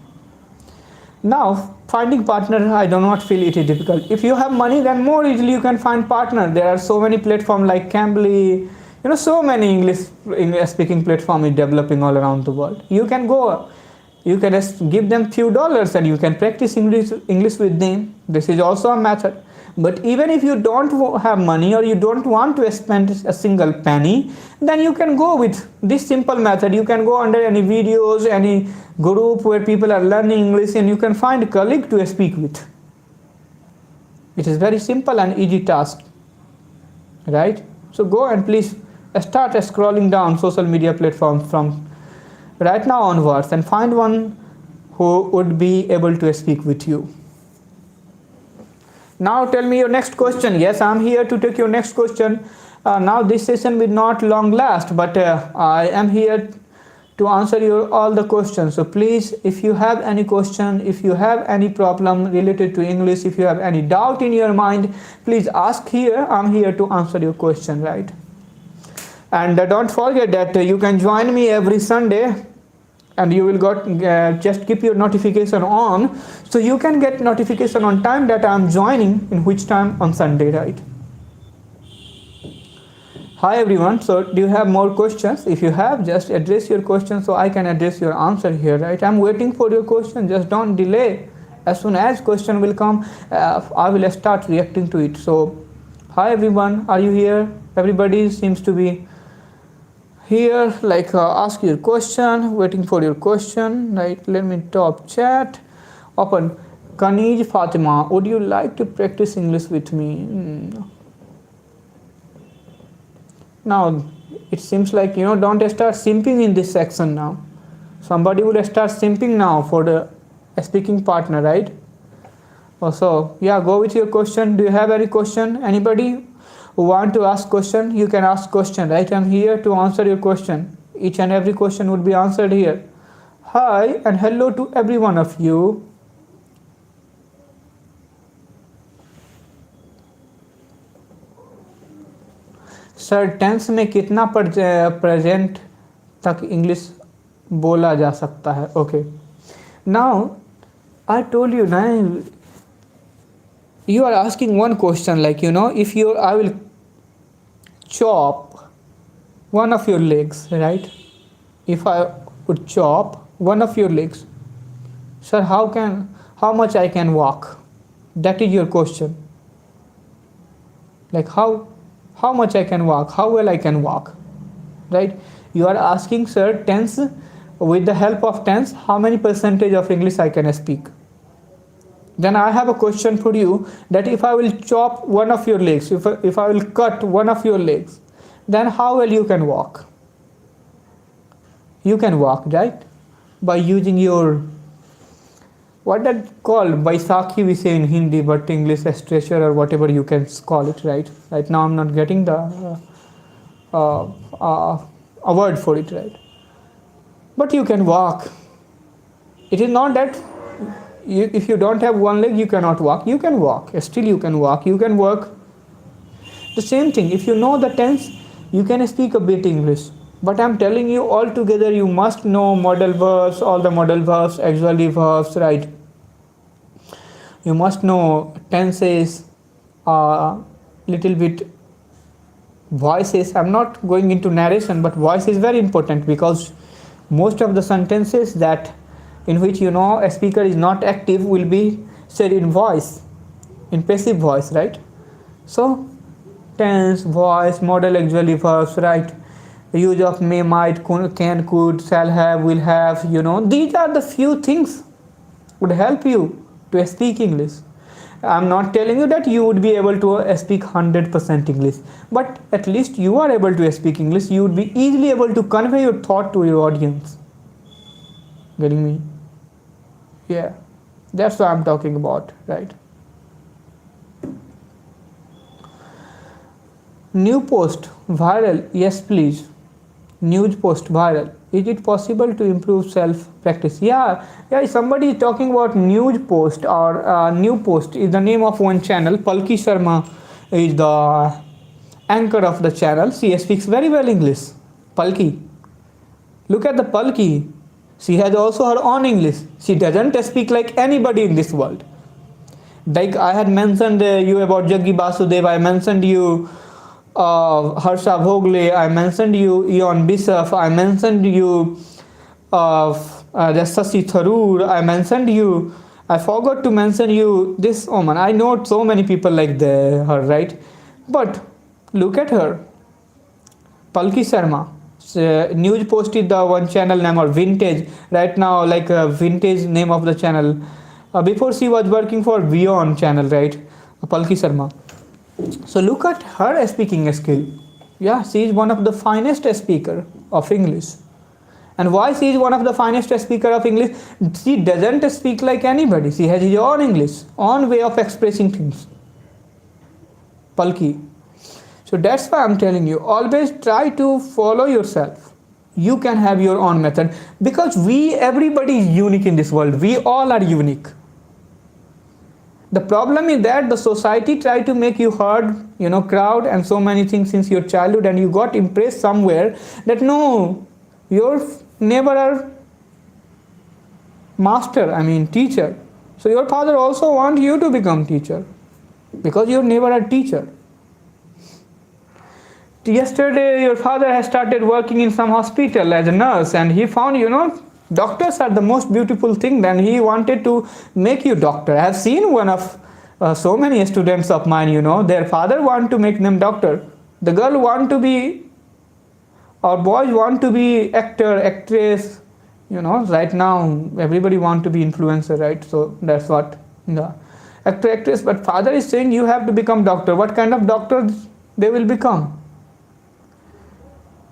Now, finding partner, I do not feel it is difficult. If you have money, then more easily you can find partner. There are so many platforms like Cambly, so many English speaking platform is developing all around the world. You can go, you can just give them few dollars and you can practice English with them. This is also a method. But even if you don't have money, or you don't want to spend a single penny, then you can go with this simple method. You can go under any videos, any group where people are learning English, and you can find a colleague to speak with. It is very simple and easy task, right? So go and please start scrolling down social media platforms from right now onwards and find one who would be able to speak with you. Now tell me your next question. Yes, I'm here to take your next question. Now this session will not long last, but I am here to answer all the questions. So please, if you have any question, if you have any problem related to English, if you have any doubt in your mind, please ask here. I'm here to answer your question, right? And don't forget that you can join me every Sunday, and you will just keep your notification on, so you can get notification on time that I'm joining in which time on Sunday, right? Hi everyone. So do you have more questions? If you have, just address your question so I can address your answer here, right? I'm waiting for your question. Just don't delay. As soon as question will come, I will start reacting to it. So hi everyone, are you here? Everybody seems to be here. Ask your question, waiting for your question, right? Let me top chat open. Kanij Fatima, would you like to practice English with me? Now it seems like don't start simping in this section. Now somebody will start simping now for the speaking partner, right? Also, yeah, go with your question. Do you have any question? Anybody who want to ask question, you can ask question, right? I'm here to answer your question. Each and every question would be answered here. Hi and hello to every one of you. Sir tense में कितना present तक English बोला जा सकता है. Okay, now I told you ना, you are asking one question like, you know, if you I will chop one of your legs, right? If I would chop one of your legs, sir, how much I can walk? That is your question. Like how much I can walk, how well I can walk, right? You are asking, sir, tense, with the help of tense, how many percentage of English I can speak. Then I have a question for you, that if I will chop one of your legs, if I will cut one of your legs, then how well you can walk? You can walk, right? By using your, what that called, Baisakhi we say in Hindi, but English stretcher or whatever you can call it, right? Right now I'm not getting the a word for it, right? But you can walk. It is not that if you don't have one leg you cannot walk. You can walk, still you can walk, you can work. The same thing, if you know the tense, you can speak a bit English. But I'm telling you, altogether you must know modal verbs, all the modal verbs, auxiliary verbs, right? You must know tenses, little bit voices. I'm not going into narration, but voice is very important, because most of the sentences that in which, you know, a speaker is not active will be said in voice, in passive voice, right? So tense, voice, modal auxiliary verbs, right? The use of may, might, can, could, shall have, will have, you know, these are the few things would help you to speak English. I'm not telling you that you would be able to speak 100% English, but at least you are able to speak English. You would be easily able to convey your thought to your audience. Getting me? Yeah, that's what I'm talking about, right? New post viral. Yes, please. News post viral. Is it possible to improve self practice? Yeah. Somebody is talking about news post, or new post is the name of one channel. Palki Sharma is the anchor of the channel. She speaks very well English. Palki. Look at the Palki. She has also her own English. She doesn't speak like anybody in this world. Like I had mentioned you about Jaggi Basudev. I mentioned you Harsha Bhogle, I mentioned you Eon Bishop, I mentioned you Sasi Tharoor, I mentioned you, I forgot to mention you this woman. I know so many people like her, right? But look at her, Palki Sharma. News posted the one channel name, or Vintage, right now, like Vintage name of the channel. Before she was working for Beyond channel, right? Palki Sharma. So look at her speaking skill. Yeah, she is one of the finest speaker of English. And why she is one of the finest speaker of English? She doesn't speak like anybody. She has her own English, own way of expressing things. Palki. So that's why I'm telling you, always try to follow yourself. You can have your own method, because everybody is unique in this world. We all are unique. The problem is that the society try to make you herd, you know, crowd and so many things since your childhood, and you got impressed somewhere that no, your neighbor are master, teacher. So your father also want you to become teacher, because your neighbor are teacher. Yesterday your father has started working in some hospital as a nurse, and he found, you know, doctors are the most beautiful thing. Then he wanted to make you doctor. I have seen one of so many students of mine, you know, their father want to make them doctor. The girl want to be, or boys want to be actor, actress, you know. Right now everybody want to be influencer, right? So that's what the actor, actress. But father is saying you have to become doctor. What kind of doctor they will become?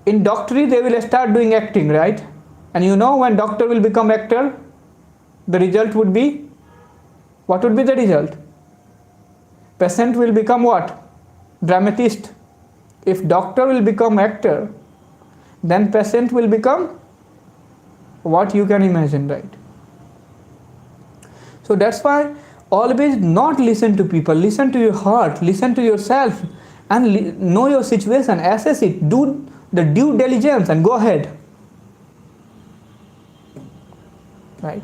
In doctorate they will start doing acting, right? And you know, when doctor will become actor, the result would be, what would be the result? Patient will become what? Dramatist. If doctor will become actor, then patient will become what you can imagine, right? So that's why always not listen to people, listen to your heart, listen to yourself, and know your situation, assess it, do the due diligence, and go ahead. right?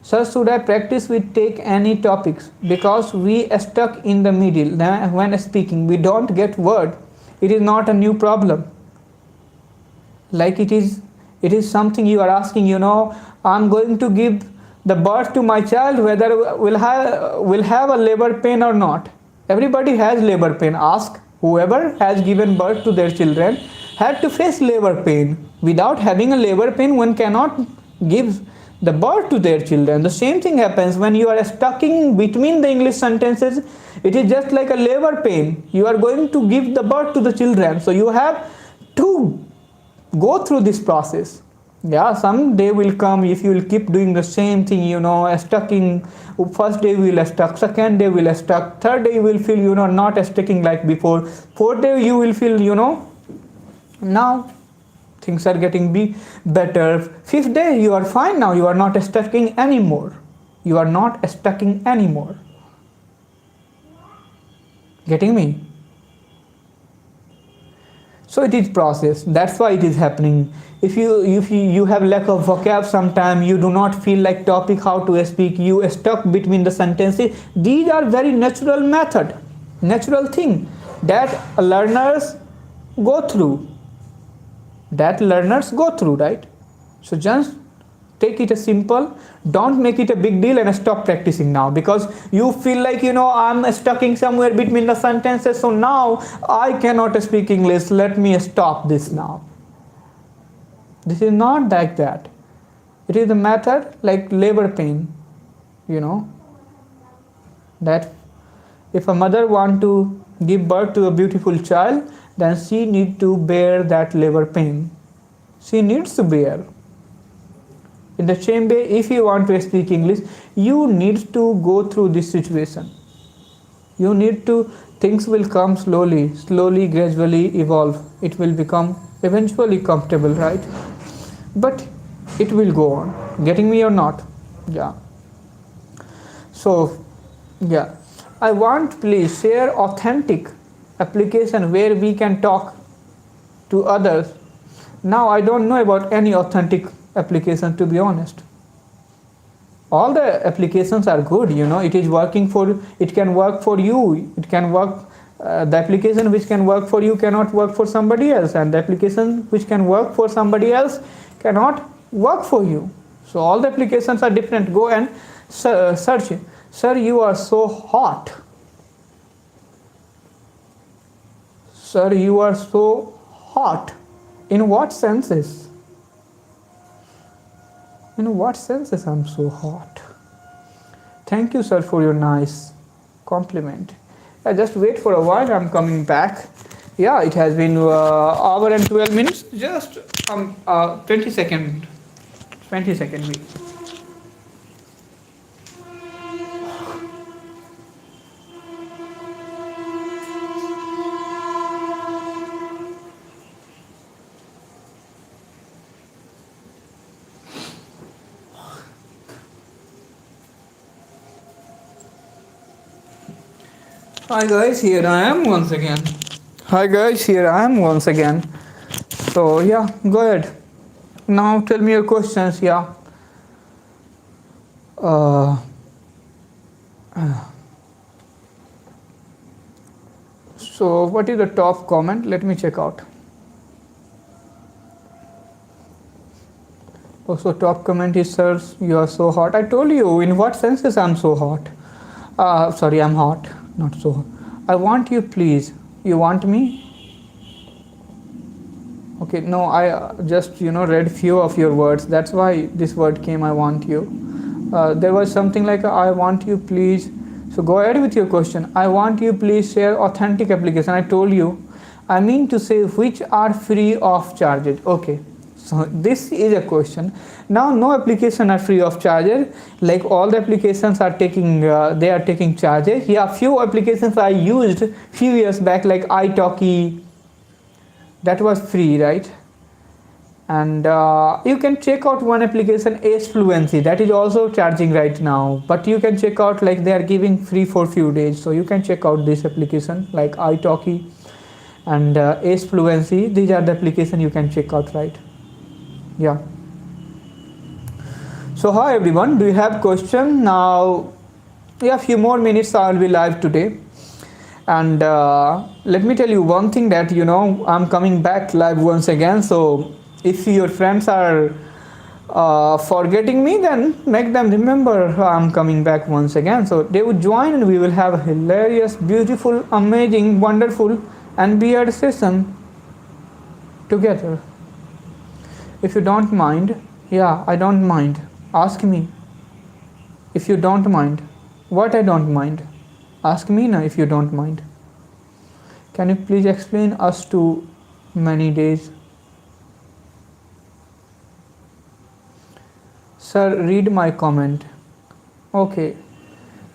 Sir, should I practice with take any topics? Because we are stuck in the middle when speaking. We don't get word. It is not a new problem. Like it is something you are asking, I'm going to give the birth to my child, whether will have a labor pain or not. Everybody has labor pain. Ask whoever has given birth to their children had to face labor pain. Without having a labor pain, one cannot give the birth to their children. The same thing happens when you are stuck in between the English sentences. It is just like a labor pain. You are going to give the birth to the children, so you have to go through this process. Yeah, some day will come if you will keep doing the same thing, stuck in. First day you will stuck, second day will stuck, third day you will feel not sticking like before, fourth day you will feel now things are getting better, fifth day you are fine, now you are not stucking anymore. Getting me? So it is process. That's why it is happening. If you have lack of vocab sometime, you do not feel like topic how to speak, you stuck between the sentences. These are very natural thing that learners go through. Right? So just take it as simple. Don't make it a big deal and stop practicing now, because you feel like I'm stuck in somewhere between the sentences, so now I cannot speak English, let me stop this now. This is not like that. It is a method like labor pain, that if a mother want to give birth to a beautiful child, then she need to bear that labor pain. She needs to bear. In the same way, if you want to speak English, you need to go through this situation. Things will come slowly, gradually evolve. It will become eventually comfortable, right? But it will go on. Getting me or not? Yeah. So, yeah. I want please share authentic application where we can talk to others. Now I don't know about any authentic application, to be honest. All the applications are good, it is working for, it can work for you, it can work, the application which can work for you cannot work for somebody else, and the application which can work for somebody else cannot work for you. So all the applications are different. Go and search. Sir, you are so hot. Sir, you are so hot. In what senses? In what senses I'm so hot? Thank you, sir, for your nice compliment. Just wait for a while, I'm coming back. Yeah, it has been hour and 12 minutes. Just 20 second wait. Hi guys, here I am once again. So yeah, go ahead. Now tell me your questions. Yeah. So what is the top comment? Let me check out. Also, top comment is, sir, you are so hot. I told you, in what senses I'm so hot. Sorry, I'm hot, not so hot. I want you, please. You want me? Okay, no, I just read few of your words. That's why this word came. I want you. There was something like I want you, please. So go ahead with your question. I want you, please share authentic application. I told you. I mean to say which are free of charges. Okay. So this is a question. Now no application are free of charge. Like all the applications are taking, they are taking charges. Yeah, few applications I used few years back, like italki. That was free, right? And you can check out one application, Ace Fluency, that is also charging right now. But you can check out, like they are giving free for few days. So you can check out this application like italki and Ace Fluency. These are the application you can check out, right? Yeah. So hi everyone, do you have question? Now, yeah, a few more minutes I will be live today. And let me tell you one thing that I'm coming back live once again. So if your friends are forgetting me, then make them remember I'm coming back once again. So they would join and we will have a hilarious, beautiful, amazing, wonderful and weird session together. If you don't mind, yeah, I don't mind. Ask me. If you don't mind. What I don't mind? Ask me now if you don't mind. Can you please explain us to many days? Sir, read my comment. Okay.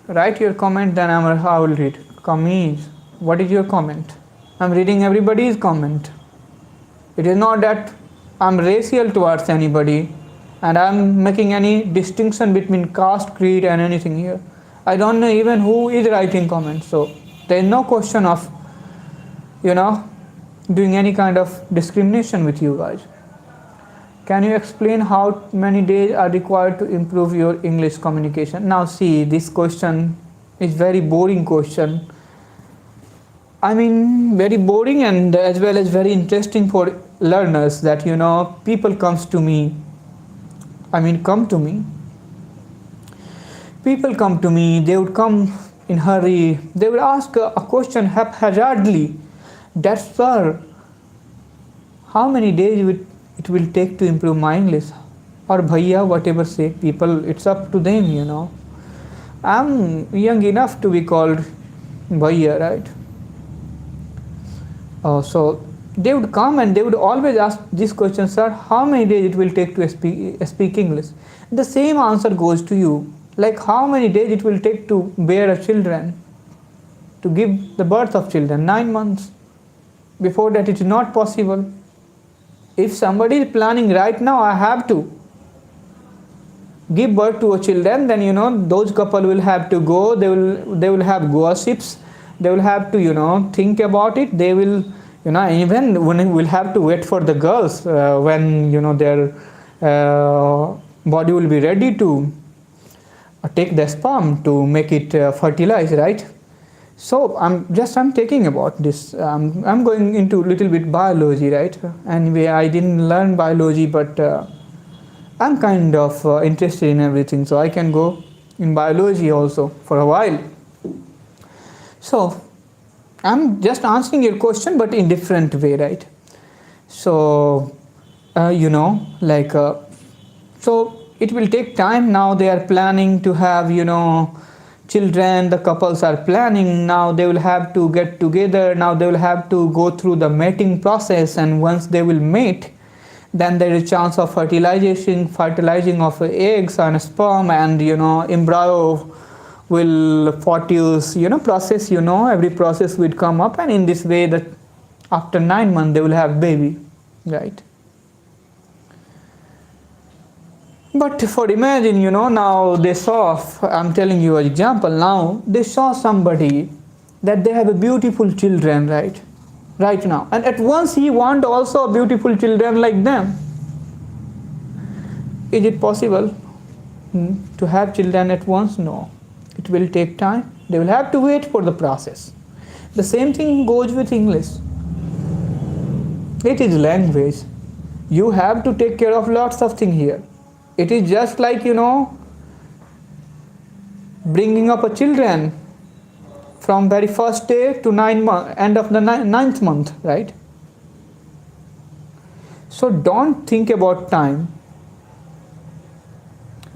Write your comment, then I will read. Kameez, what is your comment? I'm reading everybody's comment. It is not that I'm racial towards anybody and I'm making any distinction between caste, creed and anything here. I don't know even who is writing comments. So there is no question of, doing any kind of discrimination with you guys. Can you explain how many days are required to improve your English communication? Now see, this question is very boring question. I mean, very boring and as well as very interesting for learners that, people come to me. People come to me, they would come in hurry, they would ask a question haphazardly. That's sir, how many days it will take to improve my English? Or bhaiya, whatever say people, it's up to them, I'm young enough to be called bhaiya, right? So they would come and they would always ask this question, sir, how many days it will take to speak English? The same answer goes to you. Like how many days it will take to bear a children, to give the birth of children? 9 months. Before that it is not possible. If somebody is planning right now, I have to give birth to a children, then those couple will have to go, they will have gossips, they will have to think about it, they will even when will have to wait for the girls when their body will be ready to take the sperm to make it fertilize, right? So I'm taking about this. I'm going into little bit biology, right? Anyway, I didn't learn biology, but I'm kind of interested in everything, so I can go in biology also for a while. So I'm just answering your question, but in different way, right? So so it will take time. Now they are planning to have children, the couples are planning, now they will have to get together, now they will have to go through the mating process, and once they will mate, then there is chance of fertilizing of eggs and sperm, and embryo will produce process, every process will come up, and in this way that after 9 months they will have baby, right? But for imagine, now they saw, I'm telling you an example, now they saw somebody that they have a beautiful children, right now, and at once he want also a beautiful children like them. Is it possible to have children at once? No, it will take time. They will have to wait for the process. The same thing goes with English. It is language. You have to take care of lots of things here. It is just like bringing up a children from very first day to end of the 9th month, right? So don't think about time.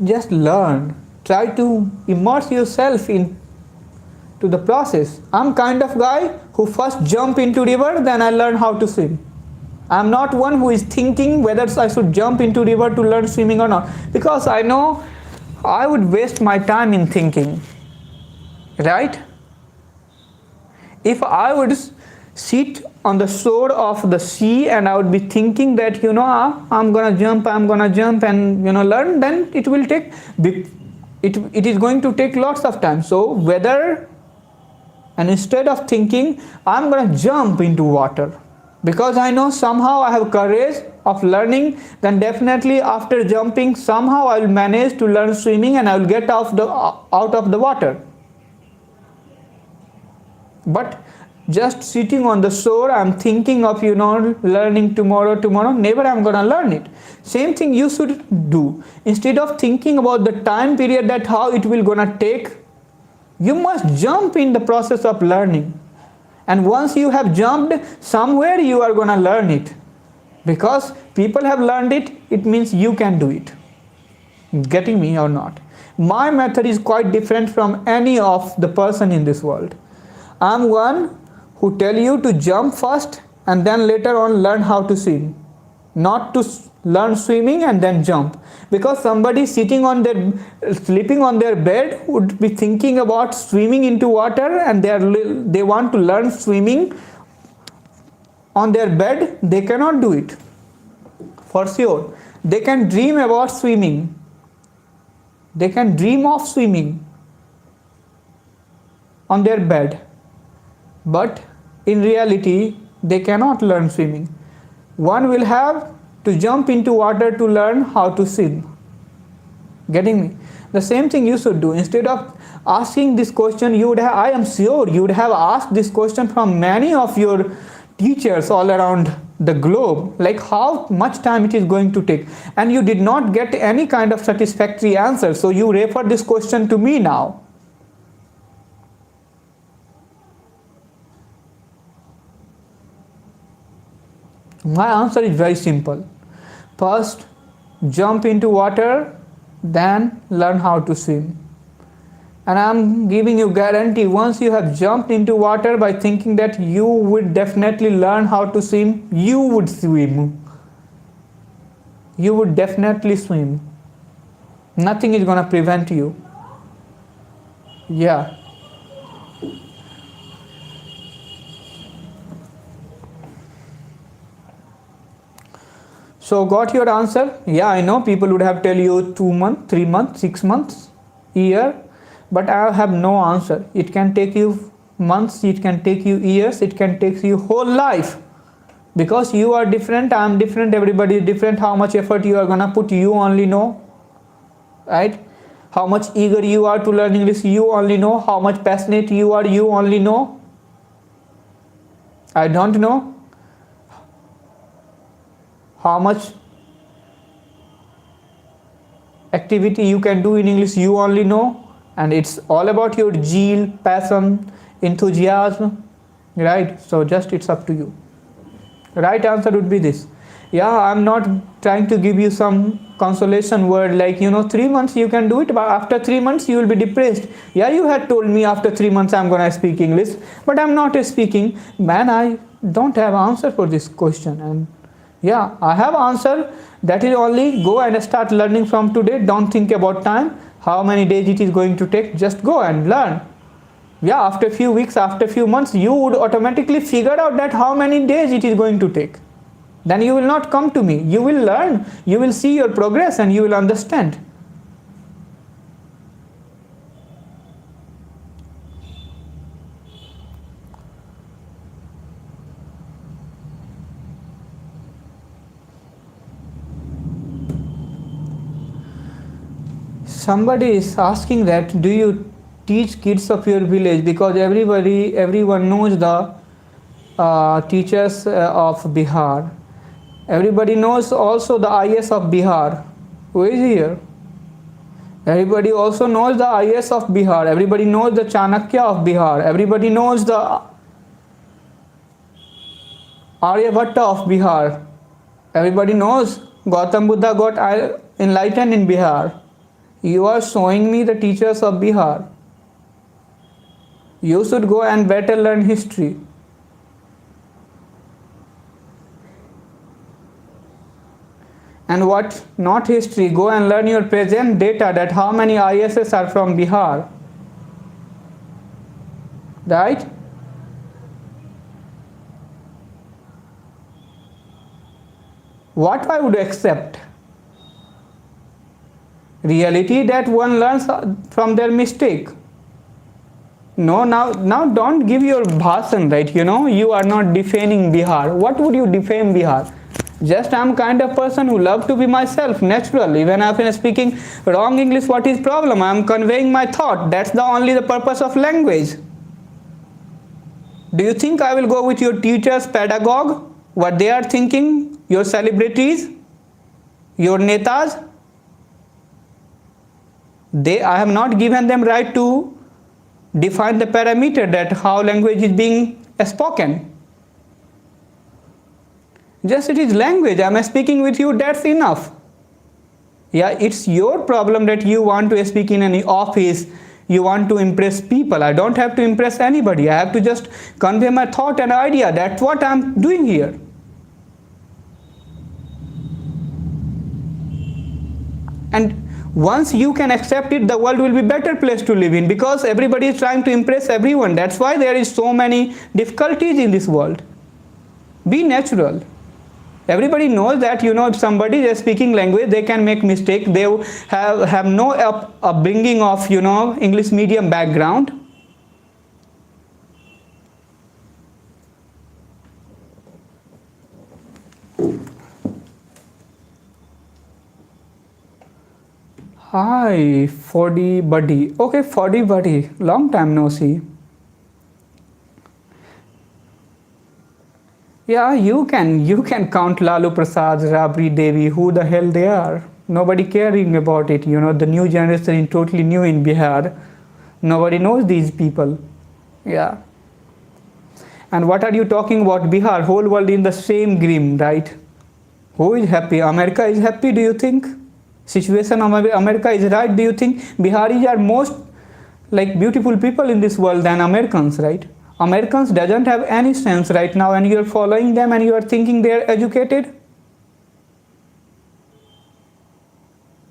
Just learn. Try to immerse yourself into the process. I'm kind of guy who first jump into river, then I learn how to swim. I'm not one who is thinking whether I should jump into river to learn swimming or not, because I know I would waste my time in thinking, right? If I would sit on the shore of the sea and I would be thinking that I'm gonna jump and learn, then it will take it is going to take lots of time. So whether, and instead of thinking I'm gonna jump into water, Because I know somehow I have courage of learning, then definitely after jumping somehow I will manage to learn swimming and I will get out of the water. But just sitting on the shore, I'm thinking of learning tomorrow, never I'm gonna learn it. Same thing you should do. Instead of thinking about the time period that how it will gonna take, you must jump in the process of learning. And once you have jumped somewhere, you are gonna learn it. Because people have learned it, it means you can do it. Getting me or not? My method is quite different from any of the person in this world. I'm one who tell you to jump first and then later on learn how to swim. Not to learn swimming and then jump. Because somebody sleeping on their bed would be thinking about swimming into water, and they want to learn swimming on their bed. They cannot do it. For sure. They can dream about swimming. They can dream of swimming on their bed. But in reality, they cannot learn swimming. One will have to jump into water to learn how to swim. Getting me? The same thing you should do. Instead of asking this question, I am sure you would have asked this question from many of your teachers all around the globe, like how much time it is going to take, and you did not get any kind of satisfactory answer, so you refer this question to me now. My answer is very simple. First, jump into water, then learn how to swim. And I'm giving you guarantee, once you have jumped into water by thinking that you would definitely learn how to swim, you would swim. You would definitely swim. Nothing is going to prevent you. Yeah. So got your answer? Yeah, I know people would have tell you 2 months, 3 months, 6 months, year. But I have no answer. It can take you months, it can take you years, it can take you whole life. Because you are different, I am different, everybody is different. How much effort you are gonna put, you only know. Right? How much eager you are to learn English, you only know. How much passionate you are, you only know. I don't know. How much activity you can do in English, you only know. And it's all about your zeal, passion, enthusiasm, right? So just it's up to you. The right answer would be this. Yeah, I'm not trying to give you some consolation word like 3 months you can do it, but after 3 months you will be depressed. Yeah, you had told me after 3 months I'm gonna speak English, but I'm not speaking. Man, I don't have answer for this question. And yeah, I have answer. That is only go and start learning from today. Don't think about time. How many days it is going to take, just go and learn. Yeah, after few weeks, after few months, you would automatically figure out that how many days it is going to take. Then you will not come to me. You will learn, you will see your progress and you will understand. Somebody is asking that, do you teach kids of your village? Because everyone knows the teachers of Bihar. Everybody knows also the IS of Bihar. Who is here? Everybody also knows the IS of Bihar. Everybody knows the Chanakya of Bihar. Everybody knows the Aryabhatta of Bihar. Everybody knows Gautam Buddha got enlightened in Bihar. You are showing me the teachers of Bihar. You should go and better learn history. And what not history, go and learn your present data, that how many ISS are from Bihar. Right? What I would accept? Reality that one learns from their mistake. No, now don't give your bhasan, right? You are not defaming Bihar. What would you defame Bihar? Just I'm kind of person who love to be myself naturally. When I'm speaking wrong English, what is problem? I'm conveying my thought. That's the only the purpose of language. Do you think I will go with your teachers, pedagogue, what they are thinking, your celebrities, your netas? I have not given them right to define the parameter that how language is being spoken. Just it is language. I am speaking with you, that's enough. Yeah, it's your problem that you want to speak in any office, you want to impress people. I don't have to impress anybody. I have to just convey my thought and idea. That's what I'm doing here. And once you can accept it, the world will be a better place to live in, because everybody is trying to impress everyone. That's why there is so many difficulties in this world. Be natural. Everybody knows that, if somebody is speaking language, they can make mistake. They have no upbringing of, English medium background. Hi, 4D buddy. Okay, 4D buddy. Long time no see. Yeah, you can count Lalu Prasad, Rabri Devi, who the hell they are. Nobody caring about it. The new generation is totally new in Bihar. Nobody knows these people. Yeah. And what are you talking about Bihar? Whole world in the same grim, right? Who is happy? America is happy, do you think? Situation of America is right, do you think? Biharis are most beautiful people in this world than Americans, right? Americans doesn't have any sense right now, and you are following them and you are thinking they are educated.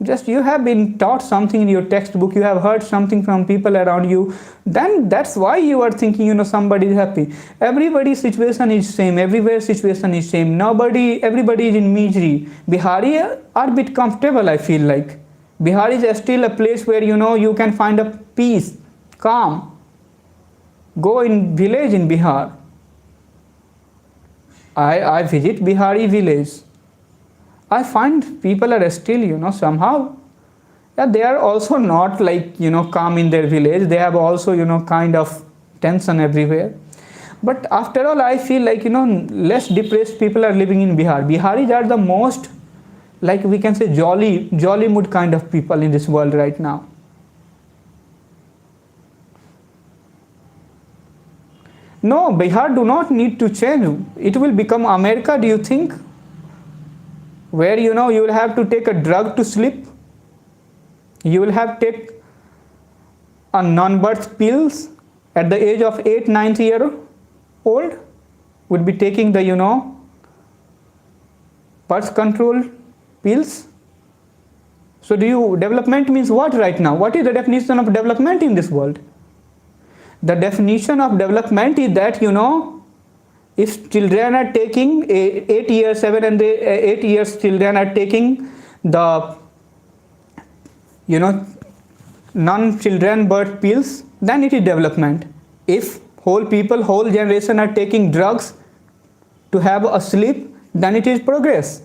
Just you have been taught something in your textbook, you have heard something from people around you, then that's why you are thinking, somebody is happy. Everybody's situation is same, everywhere situation is same. Everybody is in misery. Bihari are a bit comfortable, I feel like. Bihar is still a place where, you can find a peace, calm. Go in village in Bihar. I visit Bihari village. I find people are still, somehow, yeah, they are also not calm in their village. They have also, kind of tension everywhere. But after all, I feel less depressed people are living in Bihar. Biharis are the most, we can say, jolly mood kind of people in this world right now. No, Bihar do not need to change. It will become America, do you think? Where, you will have to take a drug to sleep. You will have to take a non-birth pills at the age of 8-9 year old. Would be taking the, birth control pills. So development means what right now? What is the definition of development in this world? The definition of development is that, if children are taking 8 years, 7 and 8 years children are taking the, non-children birth pills, then it is development. If whole generation are taking drugs to have a sleep, then it is progress.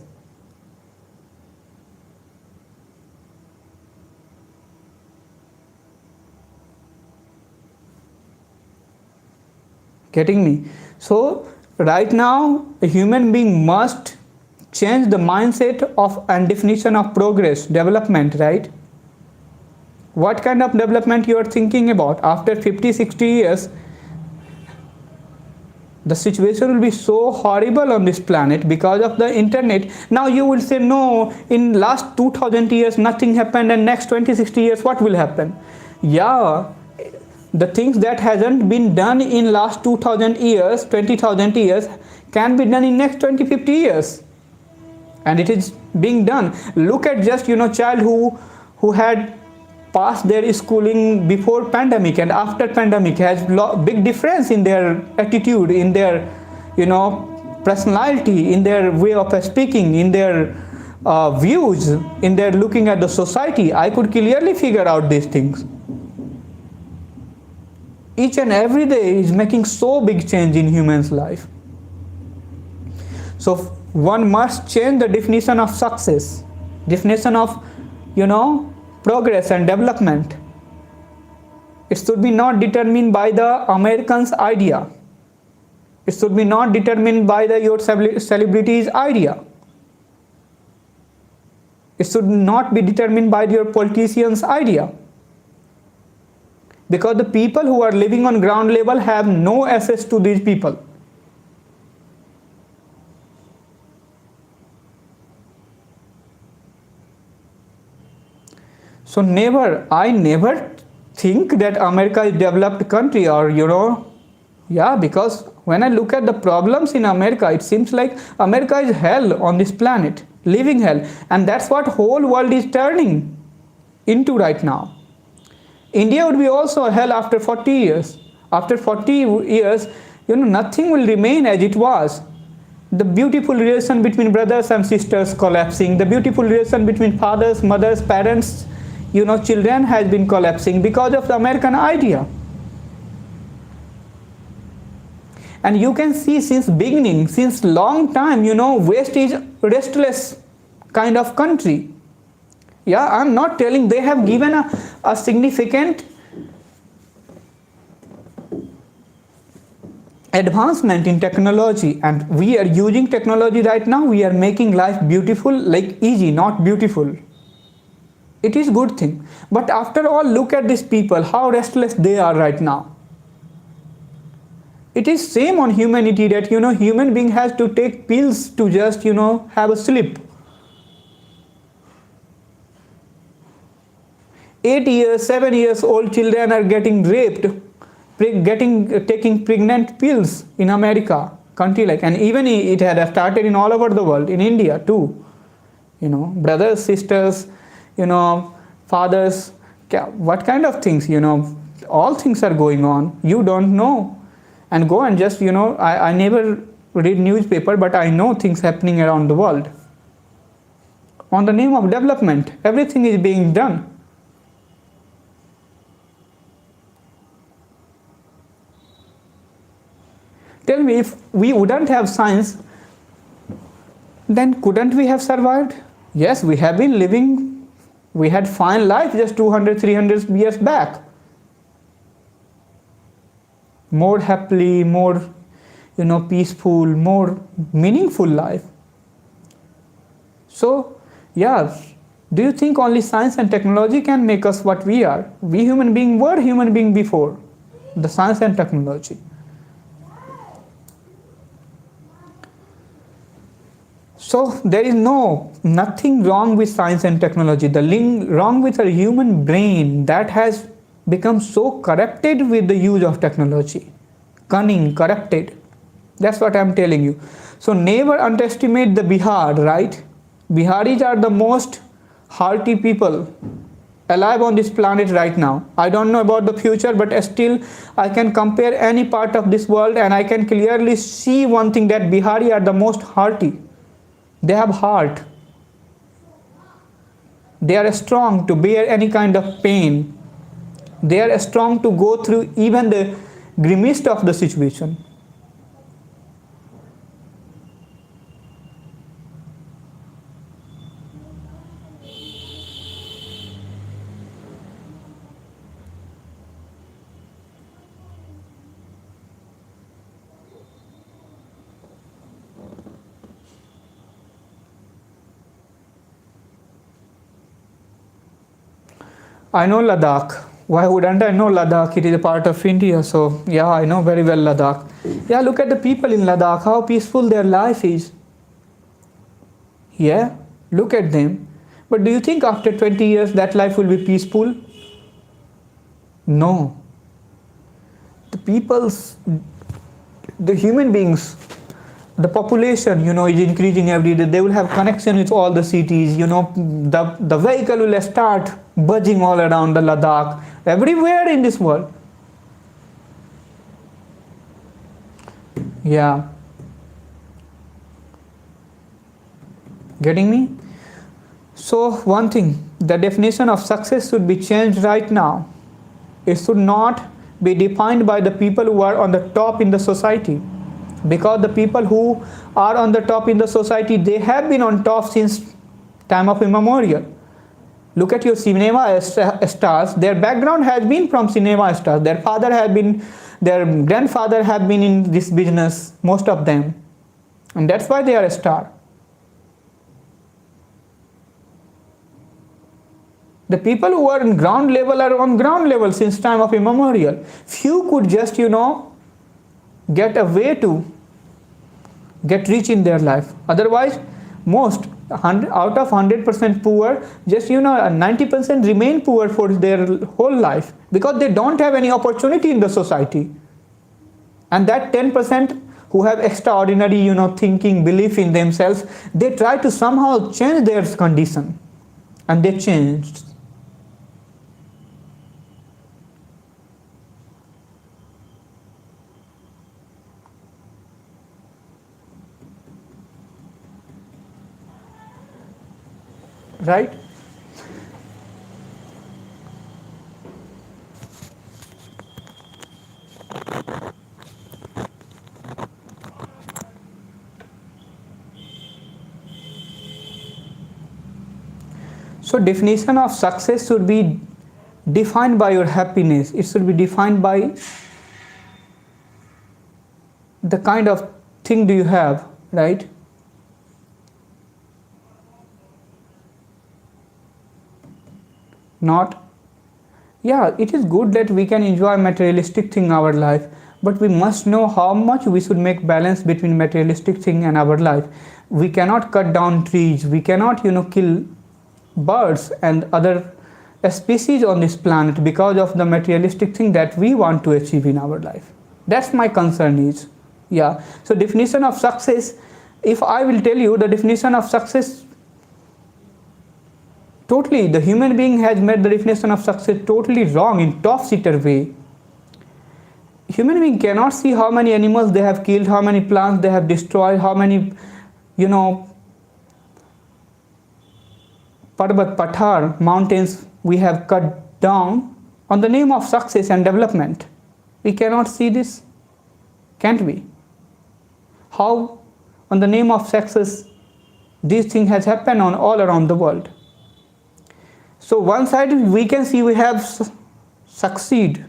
Getting me? So right now a human being must change the mindset of and definition of progress, development, right? What kind of development you are thinking about? After 50-60 years, the situation will be so horrible on this planet because of the internet. Now you will say, no, in last 2000 years nothing happened, and next 20-60 years what will happen? Yeah, the things that hasn't been done in last 2000 years, 20,000 years can be done in next 20-50 years, and it is being done. Look at just child who had passed their schooling before pandemic and after pandemic has big difference in their attitude, in their personality, in their way of speaking, in their views, in their looking at the society. I could clearly figure out these things. each and every day is making so big change in human's life. So one must change the definition of success, definition of, progress and development. It should be not determined by the Americans' idea. It should be not determined by your celebrity's idea. It should not be determined by your politician's idea. Because the people who are living on ground level have no access to these people. So I never think that America is a developed country, or because when I look at the problems in America, it seems like America is hell on this planet, living hell, and that's what whole world is turning into right now. India would be also a hell after 40 years. After 40 years, nothing will remain as it was. The beautiful relation between brothers and sisters collapsing, the beautiful relation between fathers, mothers, parents, children has been collapsing because of the American idea. And you can see since beginning, since long time, West is restless kind of country. Yeah, I'm not telling they have given a significant advancement in technology, and we are using technology right now. We are making life beautiful, like easy, not beautiful. It is good thing. But after all, look at these people, how restless they are right now. It is same on humanity that, human being has to take pills to just, have a sleep. 8 years, 7 years old children are getting raped, taking pregnant pills in America, country like, and even it had started in all over the world, in India too. Brothers, sisters, fathers, what kind of things, all things are going on. You don't know. And go and just, I never read newspaper, but I know things happening around the world. On the name of development, everything is being done. Tell me, if we wouldn't have science, then couldn't we have survived? Yes, we have been living, we had fine life just 200, 300 years back. More happily, more, peaceful, more meaningful life. So, yeah, do you think only science and technology can make us what we are? We human beings were human beings before the science and technology. So there is nothing wrong with science and technology. The wrong with a human brain that has become so corrupted with the use of technology. Cunning, corrupted. That's what I'm telling you. So never underestimate the Bihar, right? Biharis are the most hearty people alive on this planet right now. I don't know about the future, but still I can compare any part of this world and I can clearly see one thing, that Bihari are the most hearty. They have heart. They are strong to bear any kind of pain. They are strong to go through even the grimmest of the situation. I know Ladakh. Why wouldn't I know Ladakh? It is a part of India, so yeah, I know very well Ladakh. Yeah, look at the people in Ladakh, how peaceful their life is. Yeah, look at them. But do you think after 20 years that life will be peaceful? No. The human beings, the population, is increasing every day. They will have connection with all the cities, the vehicle will start buzzing all around the Ladakh, everywhere in this world. Yeah. Getting me? So one thing, the definition of success should be changed right now. It should not be defined by the people who are on the top in the society, because the people who are on the top in the society, they have been on top since time of immemorial. Look at your cinema stars. Their background has been from cinema stars. Their father has been, their grandfather have been in this business, most of them, and that's why they are a star. The people who are on ground level are on ground level since time of immemorial. Few could just, get a way to get rich in their life. Otherwise, most out of 100% poor, just 90% remain poor for their whole life, because they don't have any opportunity in the society. And that 10% who have extraordinary, thinking, belief in themselves, they try to somehow change their condition, and they changed. Right? So definition of success should be defined by your happiness. It should be defined by the kind of thing do you have, right? Not, yeah, it is good that we can enjoy materialistic thing in our life, but we must know how much we should make balance between materialistic thing and our life. We cannot cut down trees, we cannot kill birds and other species on this planet because of the materialistic thing that we want to achieve in our life. That's my concern is. Yeah, so definition of success, if I will tell you the definition of success, totally, the human being has made the definition of success totally wrong in top-seater way. Human being cannot see how many animals they have killed, how many plants they have destroyed, how many, Parbat Pathar, mountains we have cut down on the name of success and development. We cannot see this, can't we? How on the name of success this thing has happened on all around the world. So one side we can see we have succeed,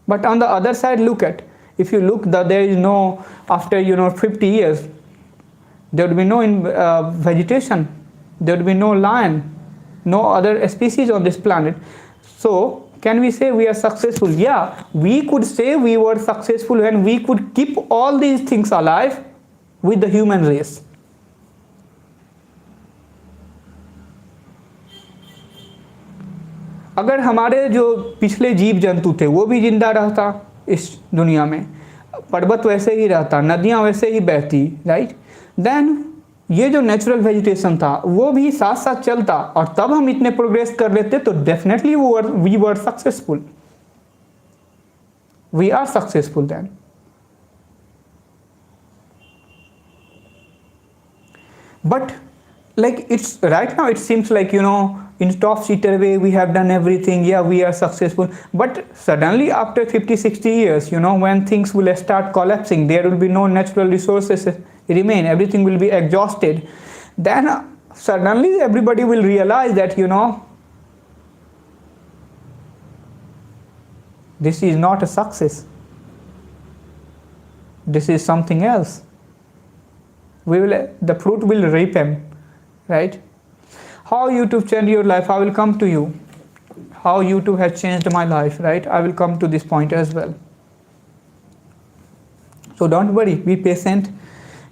but on the other side, look at, if you look, there is no, after 50 years, there would be no vegetation, there would be no lion, no other species on this planet. So can we say we are successful? Yeah, we could say we were successful when we could keep all these things alive with the human race. अगर हमारे जो पिछले जीव जंतु थे वो भी जिंदा रहता इस दुनिया में, पर्वत वैसे ही रहता, नदियाँ वैसे ही बहती, राइट, देन ये जो नेचुरल वेजिटेशन था वो भी साथ साथ चलता, और तब हम इतने प्रोग्रेस कर लेते, तो definitely we were successful, we are successful then. But like it's right now, it seems like in top-seater way we have done everything, yeah, we are successful, but suddenly after 50-60 years, when things will start collapsing, there will be no natural resources remain, everything will be exhausted, then suddenly everybody will realize that this is not a success, this is something else. The fruit will ripen, right? How YouTube changed your life? I will come to you. How YouTube has changed my life, right? I will come to this point as well. So don't worry, be patient.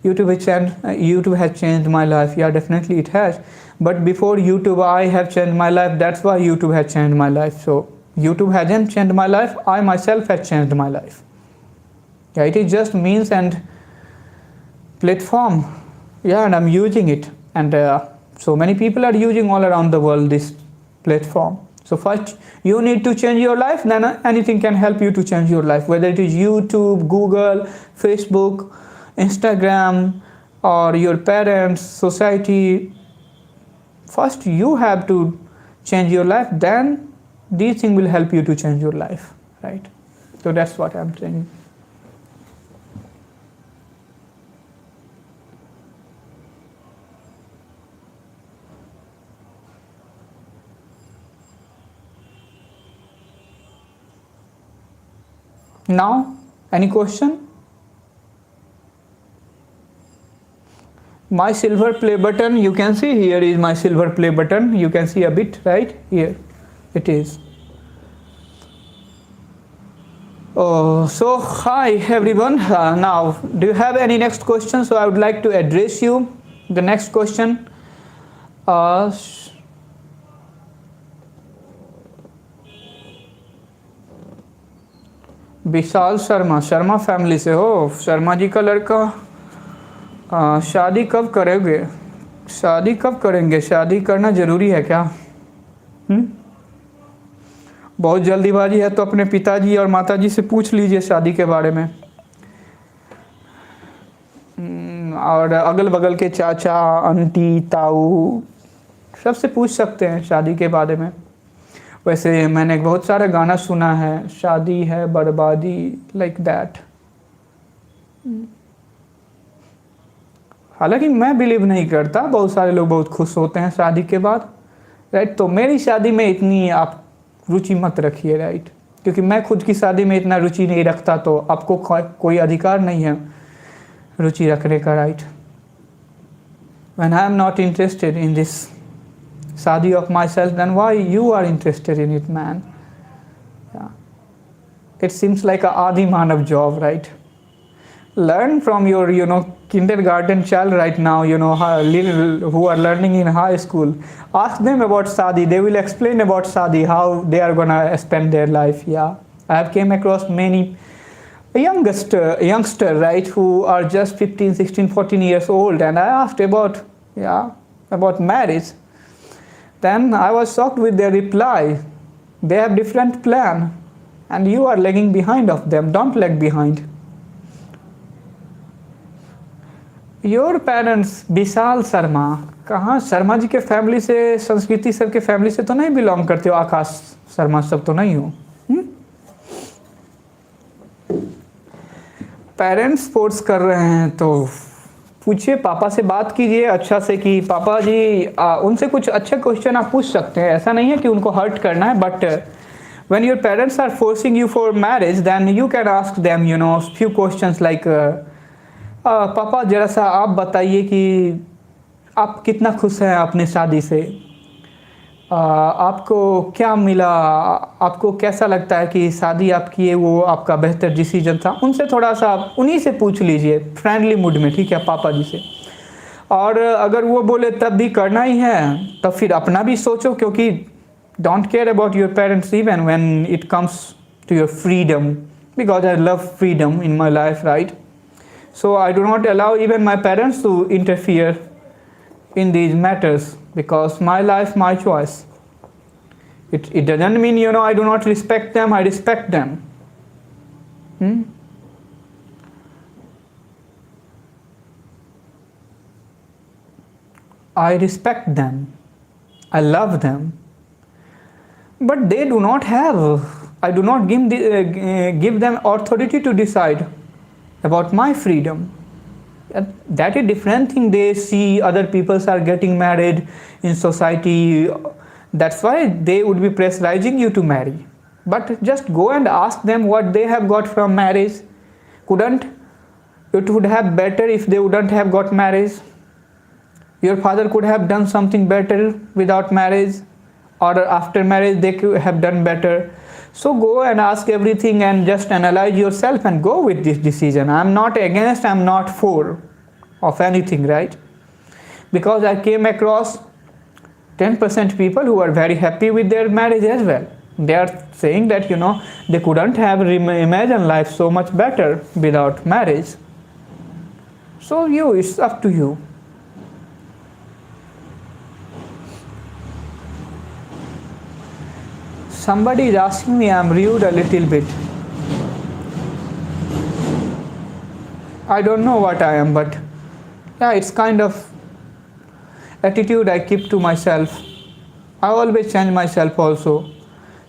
YouTube has changed my life. Yeah, definitely it has. But before YouTube, I have changed my life. That's why YouTube has changed my life. So YouTube hasn't changed my life. I myself have changed my life. Yeah, it is just means and platform. Yeah, and I'm using it. And so many people are using all around the world this platform. So first you need to change your life, then anything can help you to change your life, whether it is YouTube, Google, Facebook, Instagram, or your parents, society. First you have to change your life, then these things will help you to change your life, right? So that's what I'm saying. Now, any question? My silver play button, you can see here is my silver play button. You can see a bit, right? Here it is. Oh, so hi everyone. Now, do you have any next question? So I would like to address you. The next question. Vishal Sharma, Sharma family से हो? शर्मा जी का लड़का। शादी कब करोगे? शादी कब करेंगे? शादी करना ज़रूरी है क्या? बहुत जल्दीबाजी है तो अपने पिताजी और माताजी से पूछ लीजिए शादी के बारे में। और अगल बगल के चाचा, आंटी, ताऊ सबसे पूछ सकते हैं शादी के बारे में। वैसे मैंने बहुत सारा गाना सुना है, शादी है बर्बादी, लाइक दैट। हालांकि मैं बिलीव नहीं करता, बहुत सारे लोग बहुत खुश होते हैं शादी के बाद, राइट। तो मेरी शादी में इतनी आप रुचि मत रखिए, राइट, क्योंकि मैं खुद की शादी में इतना रुचि नहीं रखता, तो आपको कोई अधिकार नहीं है रुचि रखने का, right. When I am not interested in this शादी of myself, then why you are interested in it, man? It seems like a आदि मानव job, right. Learn from your, kindergarten child right now, little who are learning in high school. Ask them about Sadi. They will explain about Sadi, how they are gonna spend their life. Yeah, I have came across many youngster, right, who are just 15, 16, 14 years old, and I asked about marriage. Then I was shocked with their reply. They have different plan, and you are lagging behind of them. Don't lag behind. Your parents Vishal Sharma, कहाँ शर्मा जी के family से, संस्कृति sir के family से तो नहीं belong करते हो? आकाश शर्मा सब तो नहीं हो? पेरेंट्स फोर्स कर रहे हैं तो पूछिए, पापा से बात कीजिए अच्छा से कि पापा जी, उनसे कुछ अच्छे क्वेश्चन आप पूछ सकते हैं। ऐसा नहीं है कि उनको हर्ट करना है, but when your parents are forcing you for marriage, then you can ask them few questions like, पापा जरा सा आप बताइए कि आप कितना खुश हैं अपने शादी से, आपको क्या मिला, आपको कैसा लगता है कि शादी आप किए वो आपका बेहतर डिसीजन था? उनसे थोड़ा सा उन्हीं से पूछ लीजिए फ्रेंडली मूड में, ठीक है, पापा जी से। और अगर वो बोले तब भी करना ही है, तब फिर अपना भी सोचो, क्योंकि don't care about your parents even when it comes to your freedom, because I love freedom in my life, right. So I do not allow even my parents to interfere in these matters, because my life, my choice. It doesn't mean, I do not respect them, I respect them. I respect them. I love them. But they do not have, I do not give them authority to decide about my freedom. That is different thing. They see other people are getting married in society, that's why they would be pressurizing you to marry. But just go and ask them what they have got from marriage. Couldn't it would have better if they wouldn't have got marriage? Your father could have done something better without marriage, or after marriage they could have done better. So go and ask everything and just analyze yourself and go with this decision. I'm not against, I'm not for of anything, right? Because I came across 10% people who are very happy with their marriage as well. They are saying that, they couldn't have imagined life so much better without marriage. So it's up to you. Somebody is asking me I'm rude a little bit. I don't know what I am, but yeah, it's kind of attitude I keep to myself. I always change myself also.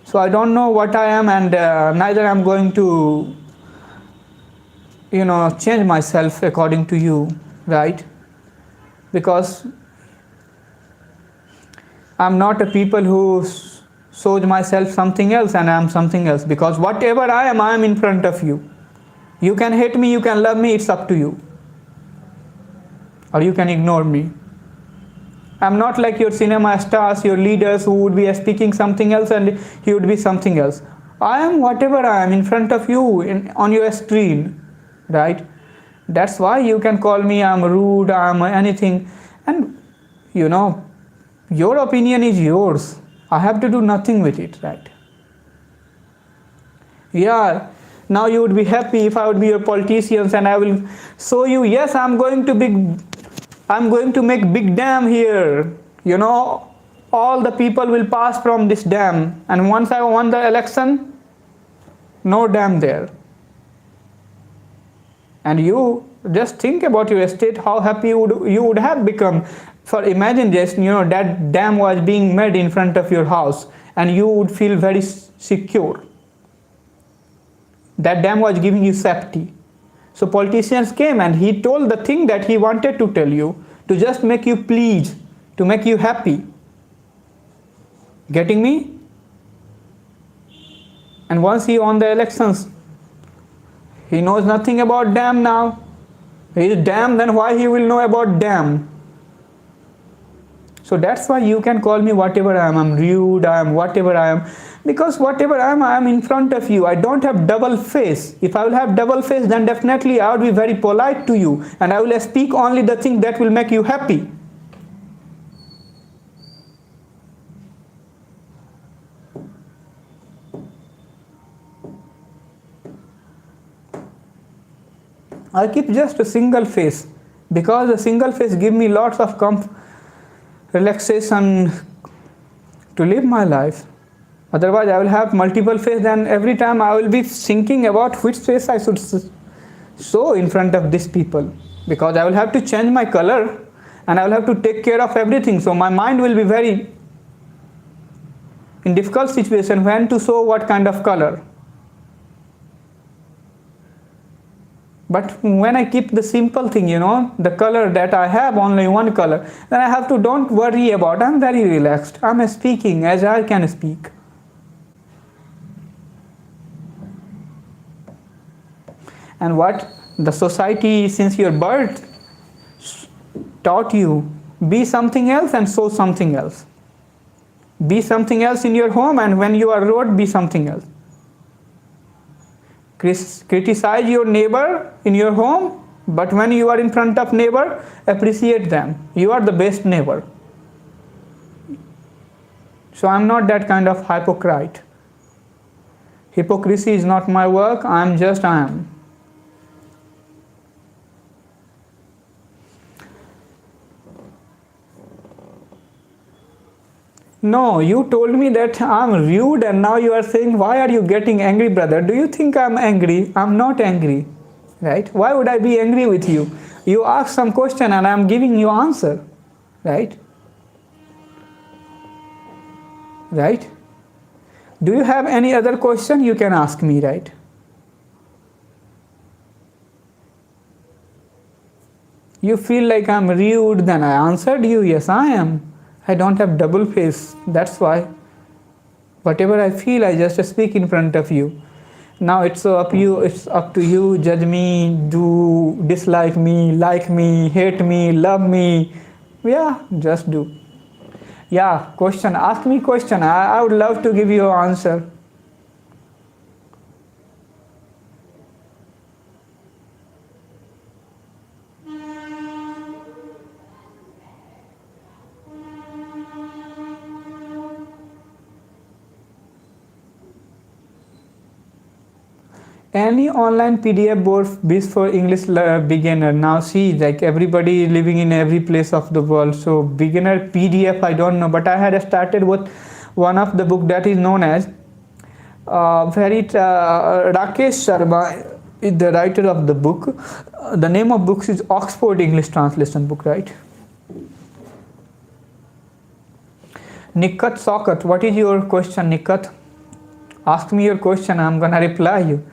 So I don't know what I am, and neither I'm going to change myself according to you, right? Because I'm not a people who shows myself something else and I'm something else, because whatever I am in front of you. You can hate me, you can love me, it's up to you, or you can ignore me. I'm not like your cinema stars, your leaders who would be speaking something else and he would be something else. I am whatever I am in front of you on your screen, right? That's why you can call me I'm rude, I'm anything, and your opinion is yours. I have to do nothing with it, right? Yeah, now you would be happy if I would be your politicians and I will show you, yes, I'm going to make big dam here. All the people will pass from this dam, and once I won the election, no dam there. And you just think about your state, how happy you would have become. For imagine just, that dam was being made in front of your house and you would feel very secure. That dam was giving you safety. So politicians came and he told the thing that he wanted to tell you, to just make you pleased, to make you happy. Getting me? And once he won the elections, he knows nothing about dam now. He is dam, then why he will know about dam? So that's why you can call me whatever I am. I'm rude, I am whatever I am. Because whatever I am in front of you. I don't have double face. If I will have double face, then definitely I would be very polite to you. And I will speak only the thing that will make you happy. I keep just a single face. Because a single face gives me lots of relaxation to live my life. Otherwise I will have multiple faces, and every time I will be thinking about which face I should show in front of these people, because I will have to change my color and I will have to take care of everything. So my mind will be very in difficult situation when to show what kind of color. But when I keep the simple thing, the color that I have, only one color, then I have to don't worry about. I'm very relaxed. I'm speaking as I can speak. And what the society since your birth taught you, be something else and show something else. Be something else in your home, and when you are road, be something else. Criticize your neighbor in your home, but when you are in front of neighbor, appreciate them. You are the best neighbor. So I'm not that kind of hypocrite. Hypocrisy is not my work. I am. No, you told me that I'm rude, and now you are saying, why are you getting angry, brother? Do you think I'm angry? I'm not angry, right? Why would I be angry with you? You ask some question and I'm giving you answer, right? Right? Do you have any other question? You can ask me, right? You feel like I'm rude, then I answered you, yes, I am. I don't have double face, that's why. Whatever I feel, I just speak in front of you. Now it's up to you, judge me, do dislike me, like me, hate me, love me. Yeah, just do. Yeah, question, ask me question. I would love to give you an answer. Any online PDF board for English beginner. Now see, like everybody living in every place of the world. So beginner PDF, I don't know. But I had started with one of the book that is known as Rakesh Sharma is the writer of the book. The name of books is Oxford English Translation book, right? Nikat Sokat, what is your question, Nikat? Ask me your question, I'm gonna reply you.